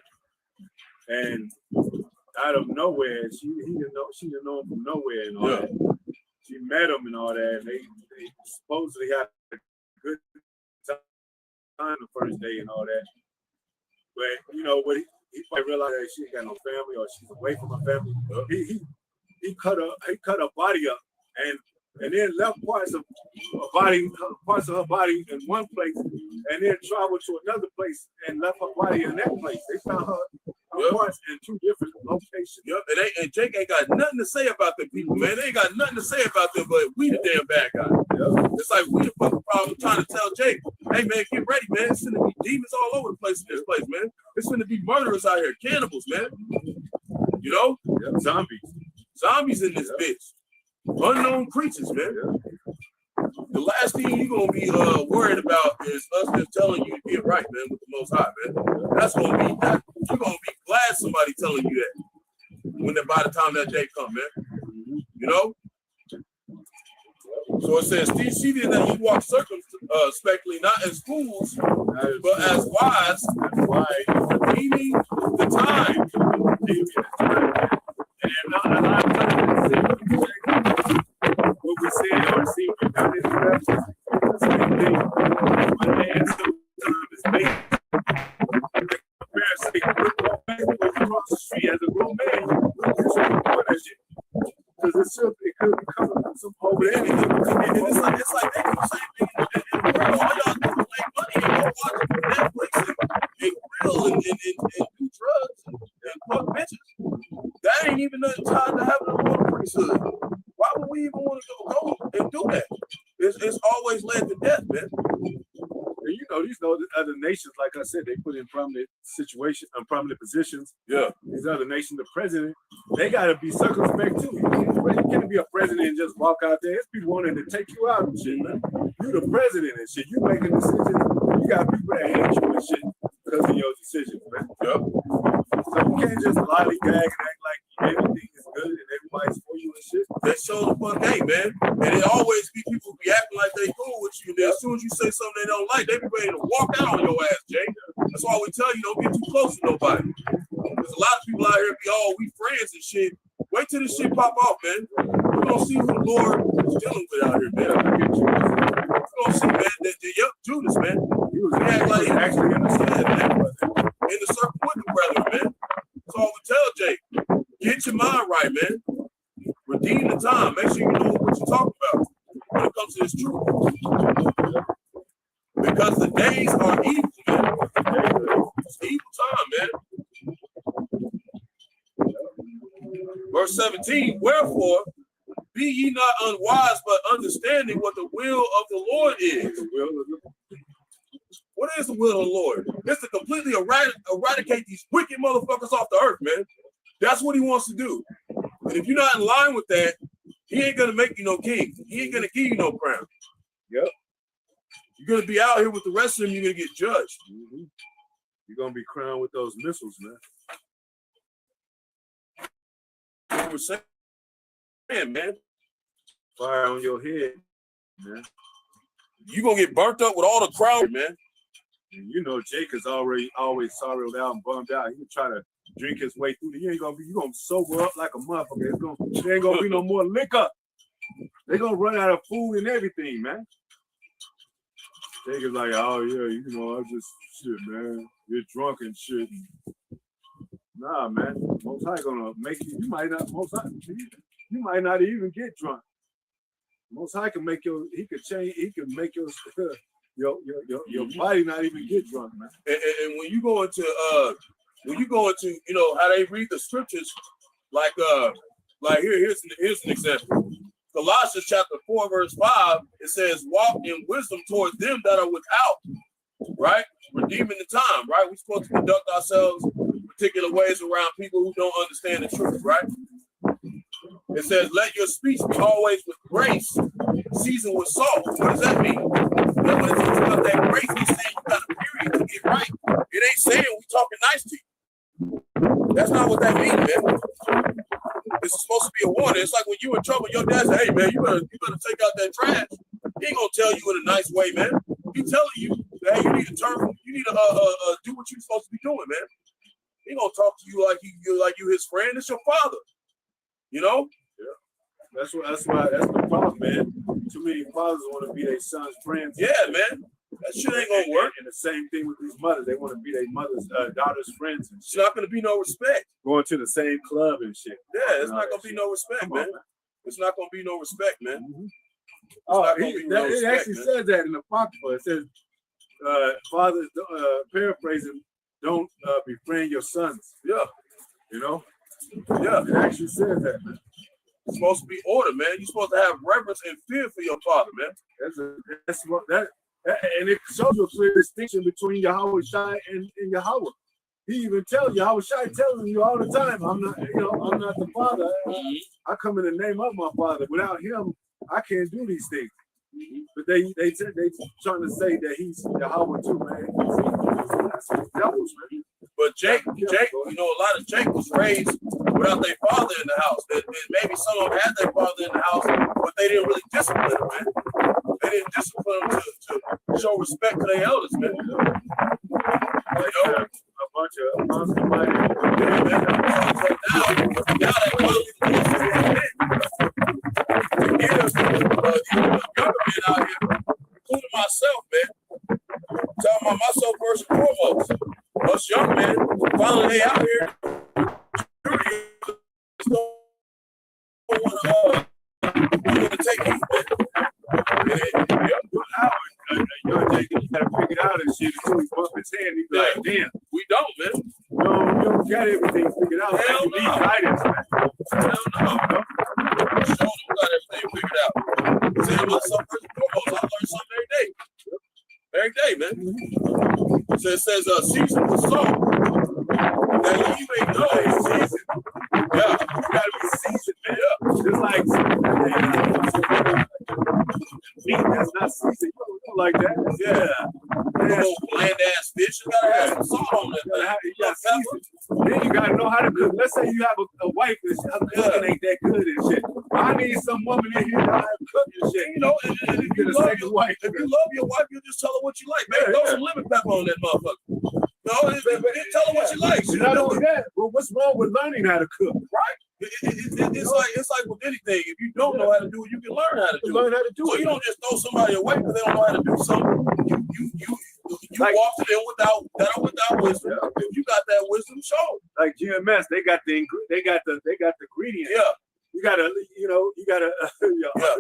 and out of nowhere, she didn't know him from nowhere and all that. She met him and all that, and they supposedly had a good time the first day and all that. But what he probably realized that she ain't got no family or she's away from her family. He cut her body up and then left parts of her body in one place, and then traveled to another place and left her body in that place. They found her parts in two different locations. Yep, and Jake ain't got nothing to say about them people, man. They ain't got nothing to say about them, but we the damn bad guy. Yep. It's like we the fucking problem trying to tell Jake, hey man, get ready, man. It's gonna be demons all over the place in this place, man. It's gonna be murderers out here, cannibals, man. Yep. Zombies in this bitch. Unknown creatures, man. Yeah. The last thing you're gonna be worried about is us just telling you to get right, man, with the Most High, man. That's gonna be that. You're gonna be glad somebody telling you that by the time that day come, man. So it says, see then that you walk circumspectly, not as fools, but as wise, redeeming the time. And a lot of times, what we say or see down in the same thing. But man, sometimes it's made. Say, across the street as a grown man, you should be doing that shit. Because it could be coming from some over there. It's like they do the same thing in the world. All y'all do is make money and go watch Netflix and grill and do drugs and fuck bitches. That ain't even nothing tied to having a royal priesthood. Why would we even want to go and do that? It's always led to death, man. And these other nations, like I said, they put in prominent positions. Yeah. These other nations, the president, they gotta be circumspect too. You can't be a president and just walk out there. It's people wanting to take you out and shit, man. You the president and shit. You making decisions. You got people that hate you and shit because of your decisions, man. Yep. So you can't just lollygag and act like everything is good and everybody's for you and shit. They show the fuck game, man. And it always be people be acting like they cool with you. Then as soon as you say something they don't like, they be ready to walk out on your ass, Jay. That's why we tell you don't get too close to nobody. There's a lot of people out here be all we friends and shit. Wait till this shit pop off, man. We're gonna see who the Lord is dealing with out here, man. We're gonna see, man, that Judas, man. He act like he actually understand, man. In the circle with the brethren, man. That's all we tell Jay. Get your mind right, man. Redeem the time. Make sure you know what you're talking about when it comes to this truth. Because the days are evil, man. It's evil time, man. Verse 17, wherefore, be ye not unwise, but understanding what the will of the Lord is. What is the will of the Lord? It's to completely eradicate these wicked motherfuckers off the earth, man. That's what he wants to do. And if you're not in line with that, he ain't gonna make you no king. He ain't gonna give you no crown. Yep. You're gonna be out here with the rest of them. You're gonna get judged. Mm-hmm. You're gonna be crowned with those missiles, man. What we're saying, man. Fire on your head, man. You're gonna get burnt up with all the crowd, man. And you know, Jake is always sorrowed out and bummed out. He can try to drink his way through. You gonna sober up like a motherfucker. There ain't gonna be no more liquor. They're gonna run out of food and everything, man. Jake is like, oh yeah, I just shit, man. You're drunk and shit. Nah, man. Most High gonna make you. You might not even get drunk. Most High can make he can make your body not even get drunk, man. And when you go into how they read the scriptures, like here's an example. Colossians chapter 4, verse 5, it says, walk in wisdom toward them that are without, right? Redeeming the time, right? We're supposed to conduct ourselves particular ways around people who don't understand the truth, right? It says, let your speech be always with grace, seasoned with salt. What does that mean? That when it's about that grace, he's saying you got a period to get right. It ain't saying we talking nice to you. That's not what that means, man. This is supposed to be a warning. It's like when you in trouble, your dad say, hey, man, you better take out that trash. He ain't gonna tell you in a nice way, man. He telling you that hey, you need to do what you're supposed to be doing, man. He gonna talk to you like you his friend. It's your father. You know? Yeah. That's the problem, man. Too many fathers want to be their son's friends. Yeah, man. That shit ain't gonna work. And the same thing with these mothers. They want to be their mother's daughter's friends and shit. It's not gonna be no respect. Going to the same club and shit. Yeah, it's not gonna be no respect, man. It's not gonna be no respect, man. Mm-hmm. It actually says that in the Apocrypha. It says, fathers, paraphrasing, don't befriend your sons. Yeah. You know? Yeah. It actually says that, man. It's supposed to be order, man. You're supposed to have reverence and fear for your father, man. And it shows you a clear distinction between Yahweh Shai and Yahweh. He even tells Yahweh Shai telling you all the time, I'm not the father. I come in the name of my father. Without him, I can't do these things. But they trying to say that he's Yahweh too, man. That's devils, man. But Jake, a lot of Jake was raised without their father in the house. Maybe some of them had their father in the house, but they didn't really discipline them, man. They didn't discipline them to show respect to their elders, man. A bunch of monster-minded. Yeah, man. So now that father younger men out here, including myself, man. Talking about myself first and foremost. Us young men, finally they out here. Want to take heat, man. You gotta figure it out and shit until he bump his hand. He be like, damn. We don't, man. No, you don't got everything figured out. Hell you no. need guidance, man. Hell no. Show them got everything figured out. Say myself first and foremost, I learn something every day. Every day, man. So it says, season with salt. That you may know it's season. Yeah, you gotta be seasoned, man. Yeah. Just like meat that's not seasoned. You don't like that. Yeah. Little bland ass fish. You gotta have some salt on that. You gotta season. Then you gotta know how to cook. Let's say you have a wife and her cooking ain't that good and shit. I need some woman in here that have cooking and shit. You know, if you love your wife, you just tell her what you like. Maybe throw some lemon pepper on that motherfucker. No, tell her what you like. Not only that, but what's wrong with learning how to cook? Right. It's like with anything. If you don't know how to do it, you can learn how to do it. So you don't just throw somebody away because they don't know how to do something. You like, walk to them without wisdom. If you got that wisdom, show. Like GMS, they got the ingredients. Yeah. You gotta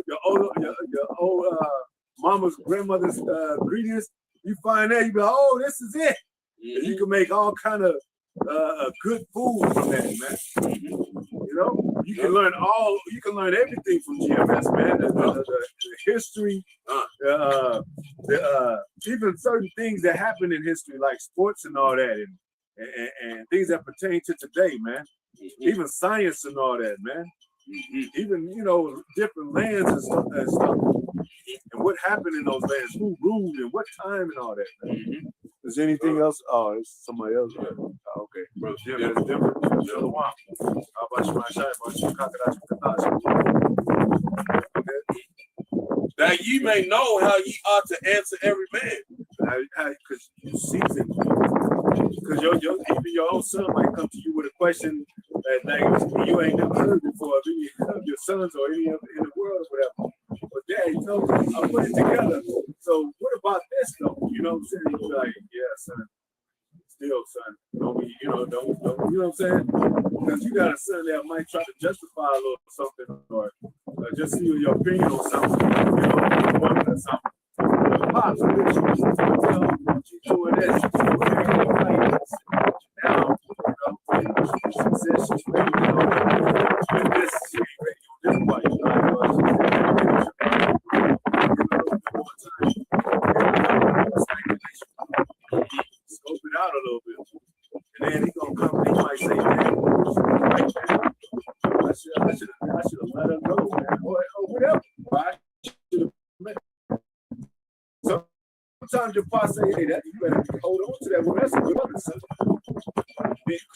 your old mama's grandmother's ingredients. You find that you be like, oh, this is it. Mm-hmm. And you can make all kind of good food from that, man. You know, You can learn everything from GMS, man. The history, even certain things that happen in history, like sports and all that, and things that pertain to today, man. Even science and all that, man. Even different lands and stuff. And what happened in those lands, who ruled and what time and all that, man. Is there anything else? Oh, it's somebody else. Oh, okay. Brother Jim, that's different. How about you, my shot? That ye may know how ye ought to answer every man. Because you season. Because even your own son might come to you with a question that you ain't never heard before of any of your sons or any of in the world or whatever. But Dad, I put it together. So what about this though? You know what I'm saying? You're like, yeah, son. Still, son. Don't be, don't, you know what I'm saying? Because you got a son that might try to justify a little something or just see your opinion on something, woman or something. Pops, she's doing this, she's doing that. Now, she says she's ready to go. This, she ain't ready on this part. Scope it out a little bit. And then he's gonna come and he might say, man, I should have let her know, man. Or whatever. Right? Sometimes your boss say, hey, that you better hold on to that woman. That's a good woman, son.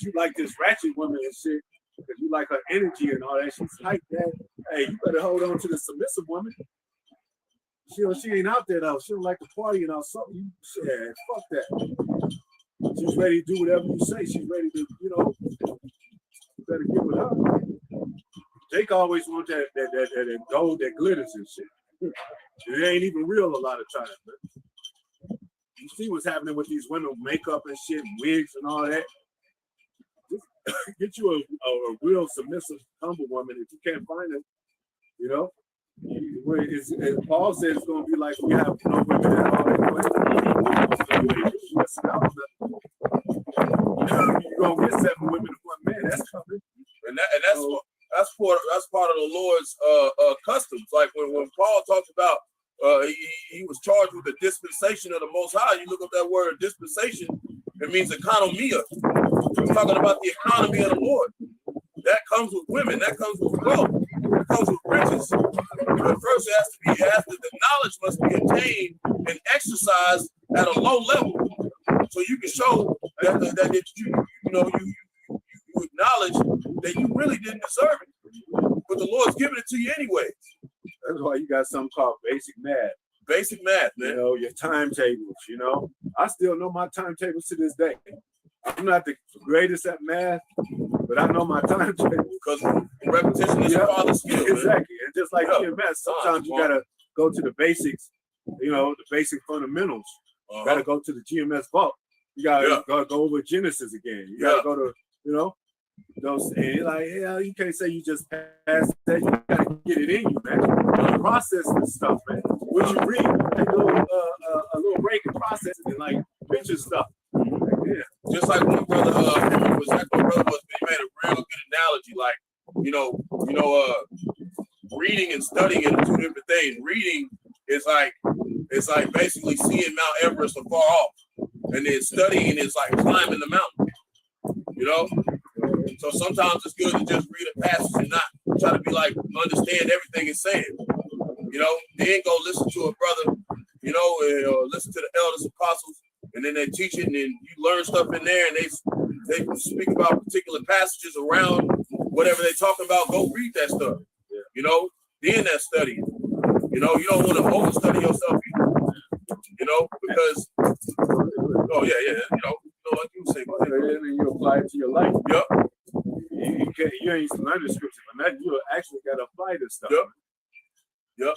You like this ratchet woman and shit, because you like her energy and all that. She's like that. Hey, you better hold on to the submissive woman. She ain't out there though. She don't like to party and all something. Yeah, fuck that. She's ready to do whatever you say. She's ready to, you better get with her. Jake always wants that gold that glitters and shit. It ain't even real a lot of times. Man. You see what's happening with these women, makeup and shit, wigs and all that. Just get you a real submissive, humble woman if you can't find her. Paul says it's going to be like we have no women at all. You're going to get 7 women and 1 man. That's coming. And that's part of the Lord's customs. Like when Paul talks about he was charged with the dispensation of the Most High. You look up that word dispensation, it means economia. We're talking about the economy of the Lord. That comes with women. That comes with wealth. That comes with riches. But first, the knowledge must be attained and exercised at a low level, so you can show that you acknowledge that you really didn't deserve it, but the Lord's giving it to you anyway. That's why you got something called basic math. Basic math, man. Your timetables. I still know my timetables to this day. I'm not the greatest at math, but I know my timetable. Because repetition is your father's skill. Exactly. And just like math, sometimes you gotta go to the basics, the basic fundamentals. You gotta go to the GMS vault. You gotta go over Genesis again. You gotta go to, those, and you're like, you can't say you just passed that. You gotta get it in you, man. Process this stuff, man. What you read, take a little break and process it and like picture stuff. Yeah. Just like one brother, was like my brother was, he made a real good analogy. Like, reading and studying are 2 different things. Reading is like basically seeing Mount Everest afar off, and then studying is like climbing the mountain. So sometimes it's good to just read a passage and not try to be like understand everything it's saying. Then go listen to a brother, or listen to the elders apostles. And then they teach it, and then you learn stuff in there, and they speak about particular passages around whatever they talk about. Go read that stuff, then that study. You don't want to overstudy yourself either, because like you were saying, and then you apply it to your life. Yep. You ain't learn the scripture, but now you actually got to apply this stuff. Yep.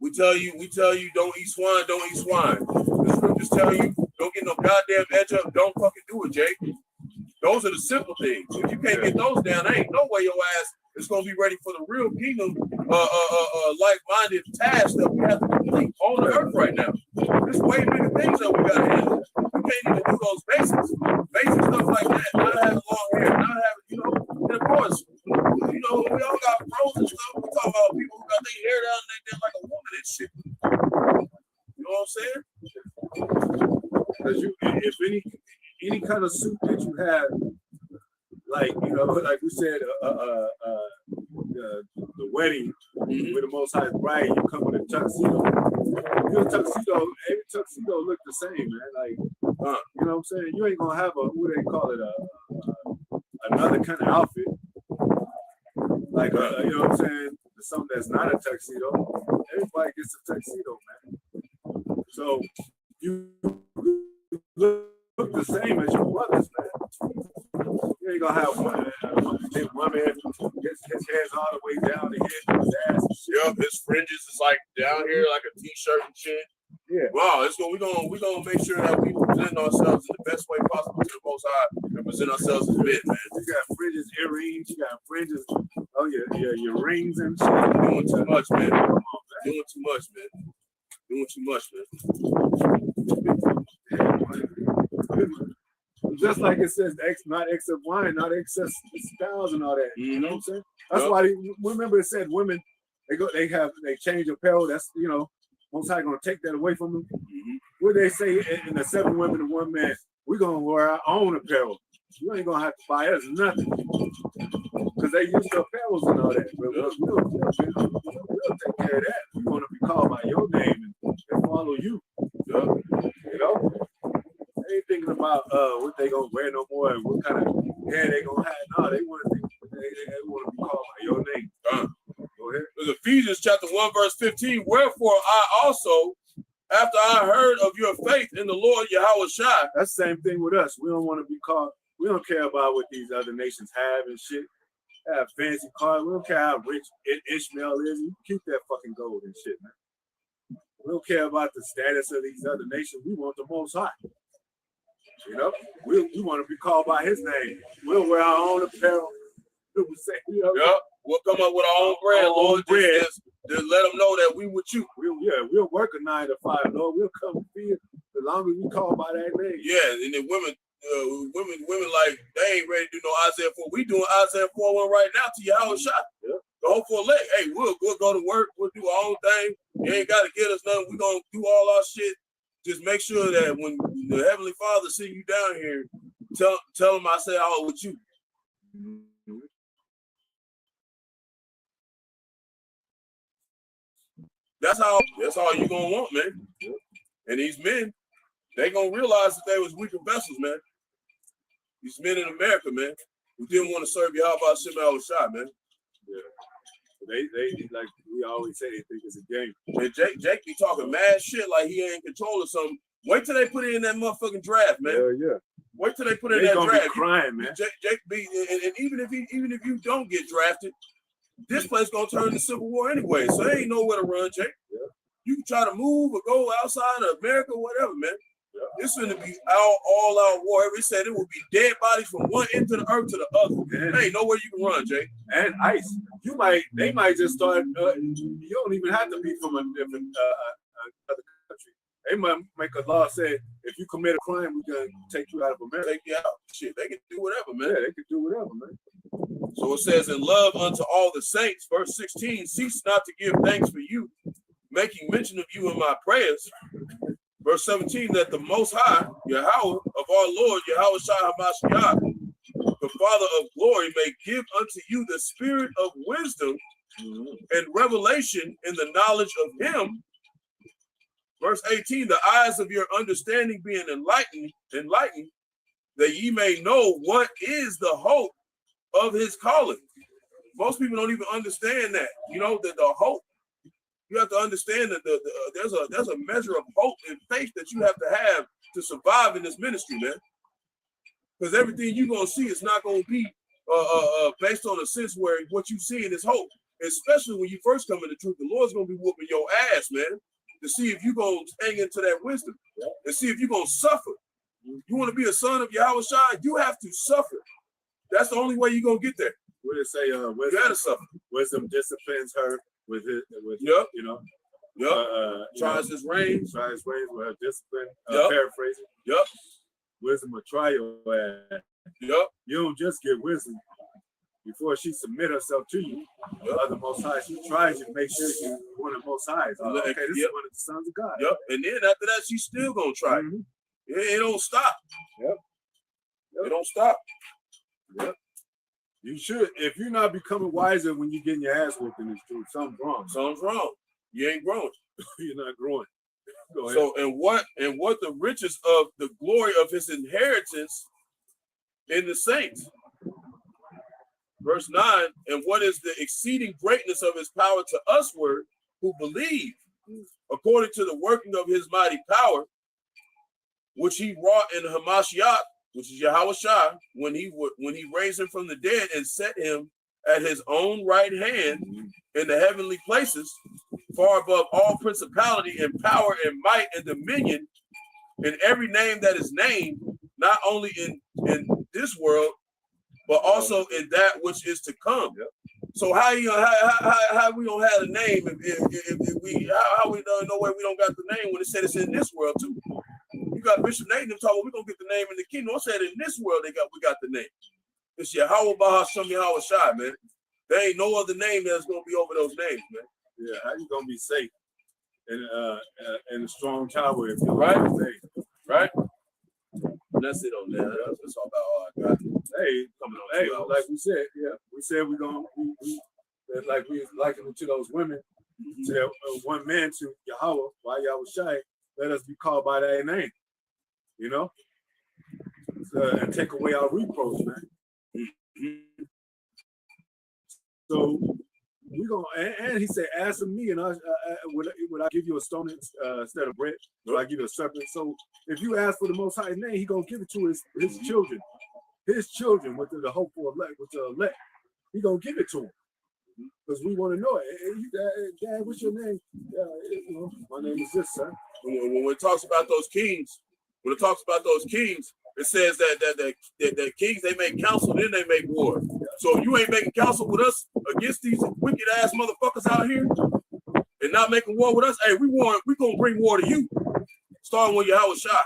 We tell you, don't eat swine, don't eat swine. The scriptures tell you, don't get no goddamn edge up, don't fucking do it, Jake. Those are the simple things. If you can't get those down, there ain't no way your ass is gonna be ready for the real kingdom, like-minded task that we have to complete on the earth right now. There's way bigger things that we gotta handle. We can't even do those basic stuff like that. Not having long hair, not having, and of course, kind of suit that you have, like, you know, like we said, the wedding with the Most High bride, you come with a tuxedo. Your tuxedo, every tuxedo look the same, man. Like, you know what I'm saying? You ain't gonna have a, what they call it, another kind of outfit. Like, you know what I'm saying? Something that's not a tuxedo. Everybody gets a tuxedo, man. So you look the same as your brothers, man. You ain't gonna have one man his hands all the way down to his ass. Yep, his fringes is like down here like a t-shirt and shit. Yeah. Wow, we're gonna make sure that we present ourselves in the best way possible to the Most High and present ourselves as men, man. You got fringes, earrings, you got fringes, oh yeah, your rings and shit. Doing too much, man. Doing too much, man. Doing too much, man. Just like it says, not excess wine, not excess styles and all that. You know what I'm saying? That's why remember it said women, they change apparel. That's, you know, Most High gonna take that away from them. What they say in the 7 women and 1 man, we're gonna wear our own apparel. You ain't gonna have to buy us nothing. Because they use the apparels and all that. But we'll take care of that. We want to be called by your name and follow you. You know? They ain't thinking about what they gonna wear no more and what kind of hair they gonna have. No, they want to be called by your name. Go ahead. There's Ephesians chapter 1, verse 15. Wherefore I also, after I heard of your faith in the Lord Yahweh Shai. That's the same thing with us. We don't want to be called. We don't care about what these other nations have and shit. Have fancy cars. We don't care how rich Ishmael is. You keep that fucking gold and shit, man. We don't care about the status of these other nations. We want the Most High. You know, we want to be called by His name. We'll wear our own apparel. We say, you know, yep. We'll come up with our own bread, Lord. Just let them know that we with you. We'll work a 9 to 5, Lord. We'll come feed as long as we call by that name. Yeah, and then women like they ain't ready to do no Isaiah 4. We doing Isaiah 4:1 right now to Yahweh Shai. Yeah. The whole 4 leg. Hey, we'll go to work. We'll do our own thing. You ain't got to get us nothing. We gonna do all our shit. Just make sure that when the Heavenly Father send you down here, tell him I say all with you. That's all you gonna want, man. And these men, they gonna realize that they was weaker vessels, man. These men in America, man, who didn't want to serve Yahweh Shai, man. Yeah. They like we always say, they think it's a game. And Jake be talking mad shit like he ain't in control of something. Wait till they put it in that motherfucking draft, man. Yeah. Wait till they put it in that draft. Be crying, man. Jake be, and even if you don't get drafted, this place gonna turn to civil war anyway. So there ain't nowhere to run, Jake. Yeah. You can try to move or go outside of America, whatever, man. Yeah. It's gonna be all out war. Every said it will be dead bodies from one end of the earth to the other. There ain't nowhere you can run, Jake. And ICE. They might just start. You don't even have to be from a different other country. They might make a law say if you commit a crime, we're gonna take you out of America. Take you out. Shit, they can do whatever, man. Yeah, they can do whatever, man. So it says, in love unto all the saints, verse 16, cease not to give thanks for you, making mention of you in my prayers. Verse 17, that the Most High, Yahweh of our Lord, Yahweh Shai HaMashiach, the Father of glory, may give unto you the spirit of wisdom and revelation in the knowledge of him. Verse 18, the eyes of your understanding being enlightened, that ye may know what is the hope of his calling. Most people don't even understand that. You know, that the hope, you have to understand that there's a measure of hope and faith that you have to survive in this ministry, man. Because everything you're gonna see is not gonna be based on a sense where what you see in is hope. Especially when you first come into truth, the Lord's gonna be whooping your ass, man, to see if you're gonna hang into that wisdom and see if you're gonna suffer. You want to be a son of Yahweh Shai, you have to suffer. That's the only way you're gonna get there. What did it say? You gotta suffer. Wisdom disciplines her with yep. You know. Yep. Tries his reins. Tries his reins with her discipline. Yep. Paraphrasing. Yep. Wisdom will try your ass. Yep. You don't just get wisdom before she submit herself to you. Yep. The Most High, she tries you to make sure she's one of the Most Highs. Okay, this is one of the sons of God. Yep. And then after that, she's still gonna try. Mm-hmm. It don't stop. Yep. They don't stop. Yep. You should. If you're not becoming wiser when you're getting your ass whooped in this truth, something's wrong. Something's wrong. You ain't growing. You're not growing. Go ahead. So, and what the riches of the glory of his inheritance in the saints? Verse 9, and what is the exceeding greatness of his power to usward who believe, according to the working of his mighty power, which he wrought in Hamashiach, which is Yahushua, when he raised him from the dead and set him at his own right hand in the heavenly places, far above all principality and power and might and dominion, in every name that is named, not only in this world, but also in that which is to come. Yep. So how we don't have a name if we how we don't know where we don't got the name when it said it's in this world too? You got Bishop Nathan talking, we're gonna get the name in the kingdom. I said in this world we got the name. It's Yahweh Bahasham Yahweh Shai, man. There ain't no other name that's gonna be over those names, man. Yeah, how you gonna be safe in a strong tower if you're Right. safe? Right? And that's it on that. That's all about all I got. Hey, Coming on hey, 2 hours. like we said, we said we like we liken it to those women, to that one man, to Yahweh, by Yahweh Shai, let us be called by that name, you know, and take away our reproach, man. So we gonna, and he said, ask of me, and would I give you a stone instead of bread? Would I give you a serpent? So if you ask for the Most High name, he gonna give it to his children. His children with the hopeful elect, with the elect, he gonna give it to them because we want to know it. Dad, what's your name? My name is this, sir. When it talks about those kings, it says that kings, they make counsel, then they make war. So if you ain't making counsel with us against these wicked ass motherfuckers out here and not making war with us, hey, we gonna bring war to you. Starting with Yahweh Shai.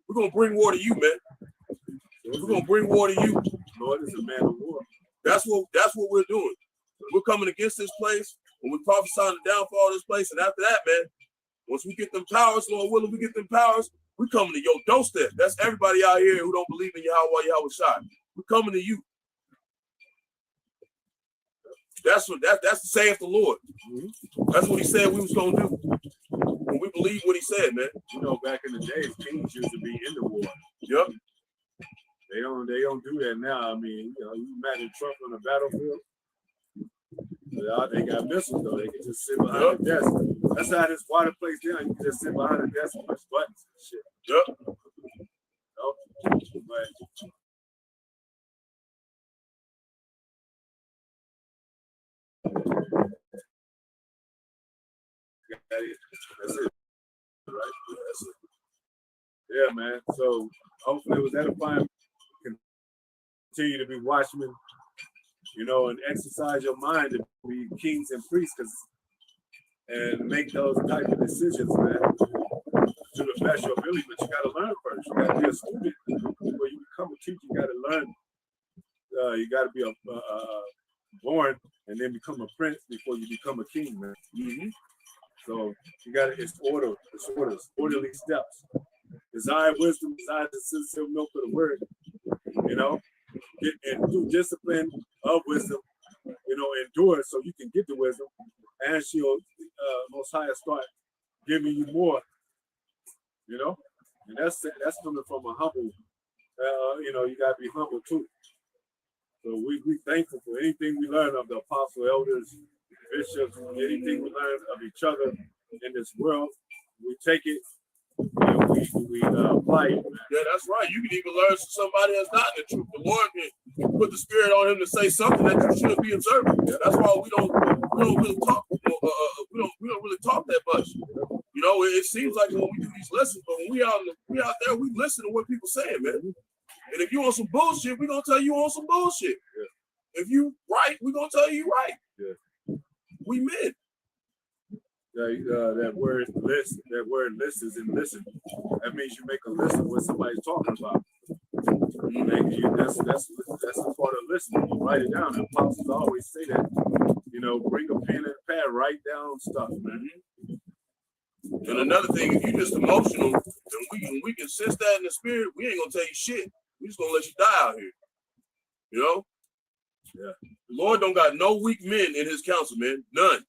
We're gonna bring war to you, man. We're gonna bring war to you. Lord is a man of war. That's what we're doing. We're coming against this place when we prophesying the downfall of this place. And after that, man, once we get them powers, Lord willing, we get them powers, we coming to your doorstep. That's everybody out here who don't believe in Yahweh Shai. We're coming to you. That's the saith the Lord. That's what he said we was gonna do. When we believe what he said, man. You know, back in the days, kings used to be in the war. Yep. They don't do that now. I mean, you imagine Trump on the battlefield. They got missiles though. They can just sit behind the desk. That's how this water place down. You can just sit behind the desk and push buttons and shit. Yep. But that's it. Right? That's it. Yeah, man. So hopefully it was edifying. Continue to be watchmen, and exercise your mind to be kings and priests, and make those type of decisions, man, to the best of your ability. But you got to learn first. You got to be a student. Before you become a teacher, you got to learn. You got to be born and then become a prince before you become a king, man. So you got to, it's orderly steps. Desire wisdom, desire the sincere milk of the word, and through discipline of wisdom, endure so you can get the wisdom, and she'll Most High start giving you more, and that's coming from a humble, you gotta be humble too. So we thankful for anything we learn of the apostle, elders, bishops, anything we learn of each other in this world, we take it. We apply it. Yeah, that's right. You can even learn from somebody that's not in the truth. The Lord can put the spirit on him to say something that you should be observing. Yeah, that's why we don't really talk. We don't really talk that much. It seems like when we do these lessons, but when we out there, we listen to what people saying, man. And if you on some bullshit, we gonna tell you on some bullshit. Yeah. If you right, we gonna tell you right. Yeah. We men. That word list is in listen. That means you make a list of what somebody's talking about. That's a part of listening. You write it down. The apostles always say that. Bring a pen and a pad, write down stuff, man. And another thing, if you're just emotional, and we can sense that in the spirit, we ain't gonna tell you shit. We just gonna let you die out here. You know? Yeah. The Lord don't got no weak men in his council, man. None.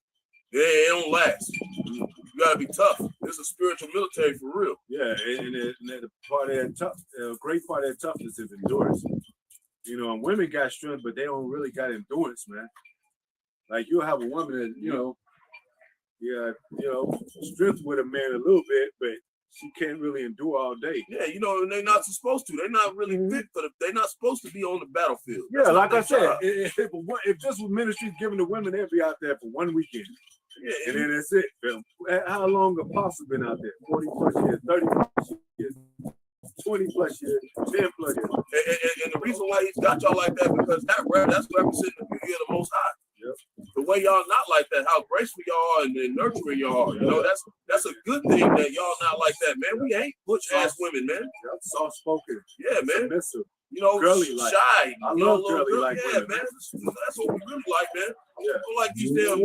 They don't last. You gotta be tough. It's a spiritual military for real. Yeah, and the part of that tough, great part of that toughness is endurance. You know, and women got strength, but they don't really got endurance, man. Like you'll have a woman that, strength with a man a little bit, but she can't really endure all day. Yeah, you know, and they're not supposed to. They're not really fit for they're not supposed to be on the battlefield. Yeah, like I said, if this was ministry given to women, they'd be out there for one weekend. Yeah, and then that's it. How long have Apostle been out there? 40 plus years, 30 plus years, 20 plus years, 10 plus years. And the reason why he's got y'all like that, because that's representing the beauty of the Most High. Yep. The way y'all not like that, how graceful y'all are and nurturing y'all are. You know, that's a good thing that y'all not like that, man. We ain't butch ass women, man. Yep. Soft spoken. Yeah, man. Submissive. You know, girly shy. I love girly like yeah, women. Man. That's what we really like, man. Yeah. Don't like these damn, I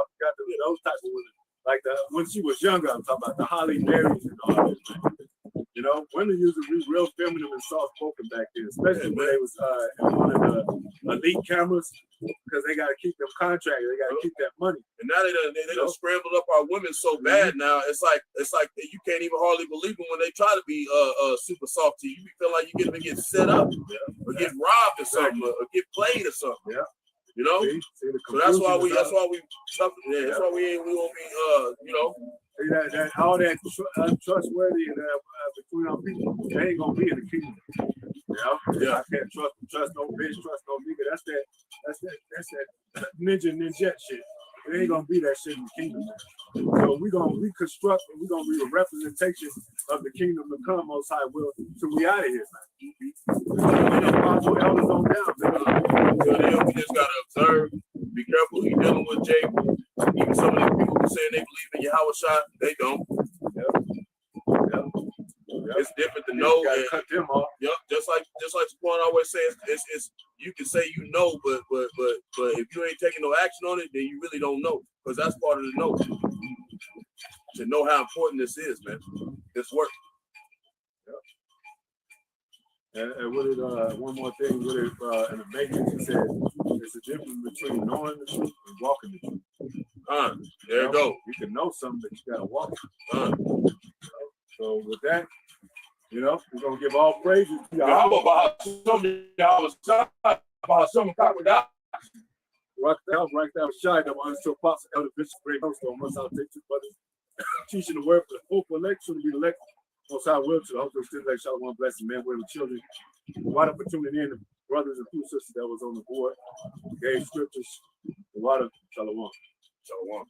forgot those type of women. Like when she was younger, I'm talking about the Holly Berries and all that. You know, women used to be real feminine and soft spoken back then, especially when they was in one of the elite cameras, because they got to keep them contracts, they got to keep that money. And now they done scrambled up our women so bad now. It's like you can't even hardly believe them when they try to be super soft to you. You feel like you're gonna get set up or get robbed or something or get played or something. Yeah. You know, so that's why we won't be See that all that untrustworthy between our people, they ain't gonna be in the kingdom. You know? Yeah, I can't trust no bitch, trust no nigga. That's that ninja shit. It ain't gonna be that shit in the kingdom. So we're gonna reconstruct and we're gonna be a representation of the kingdom to come, Most High will, till we out of here, man. Apostle elders on down, man. So we just gotta observe, be careful. You're dealing with Jake. Even some of these people who saying they believe in Yahweh Shai, they don't. Yep. It's different to know. And cut them off. Yep. Just like Shaquan always says, it's you can say you know, but if you ain't taking no action on it, then you really don't know, because that's part of the know. To know how important this is, man. This work. And with it, one more thing with it, in the Matrix, he said, there's a difference between knowing the truth and walking the truth. There you go. You can know something, but you gotta walk it. So with that, we're gonna give all praises to y'all. About some crocodile. Right down shy of us to Apostle Elder Bishop Great Host on Most High take two brothers. Teaching the word for the hopeful election to be elected. Most High will to the hope of still like Shalom blessing, man, women, children. What up for tuning in, the brothers and two sisters that was on the board. Gave scriptures. A lot of Shalom. Shalom.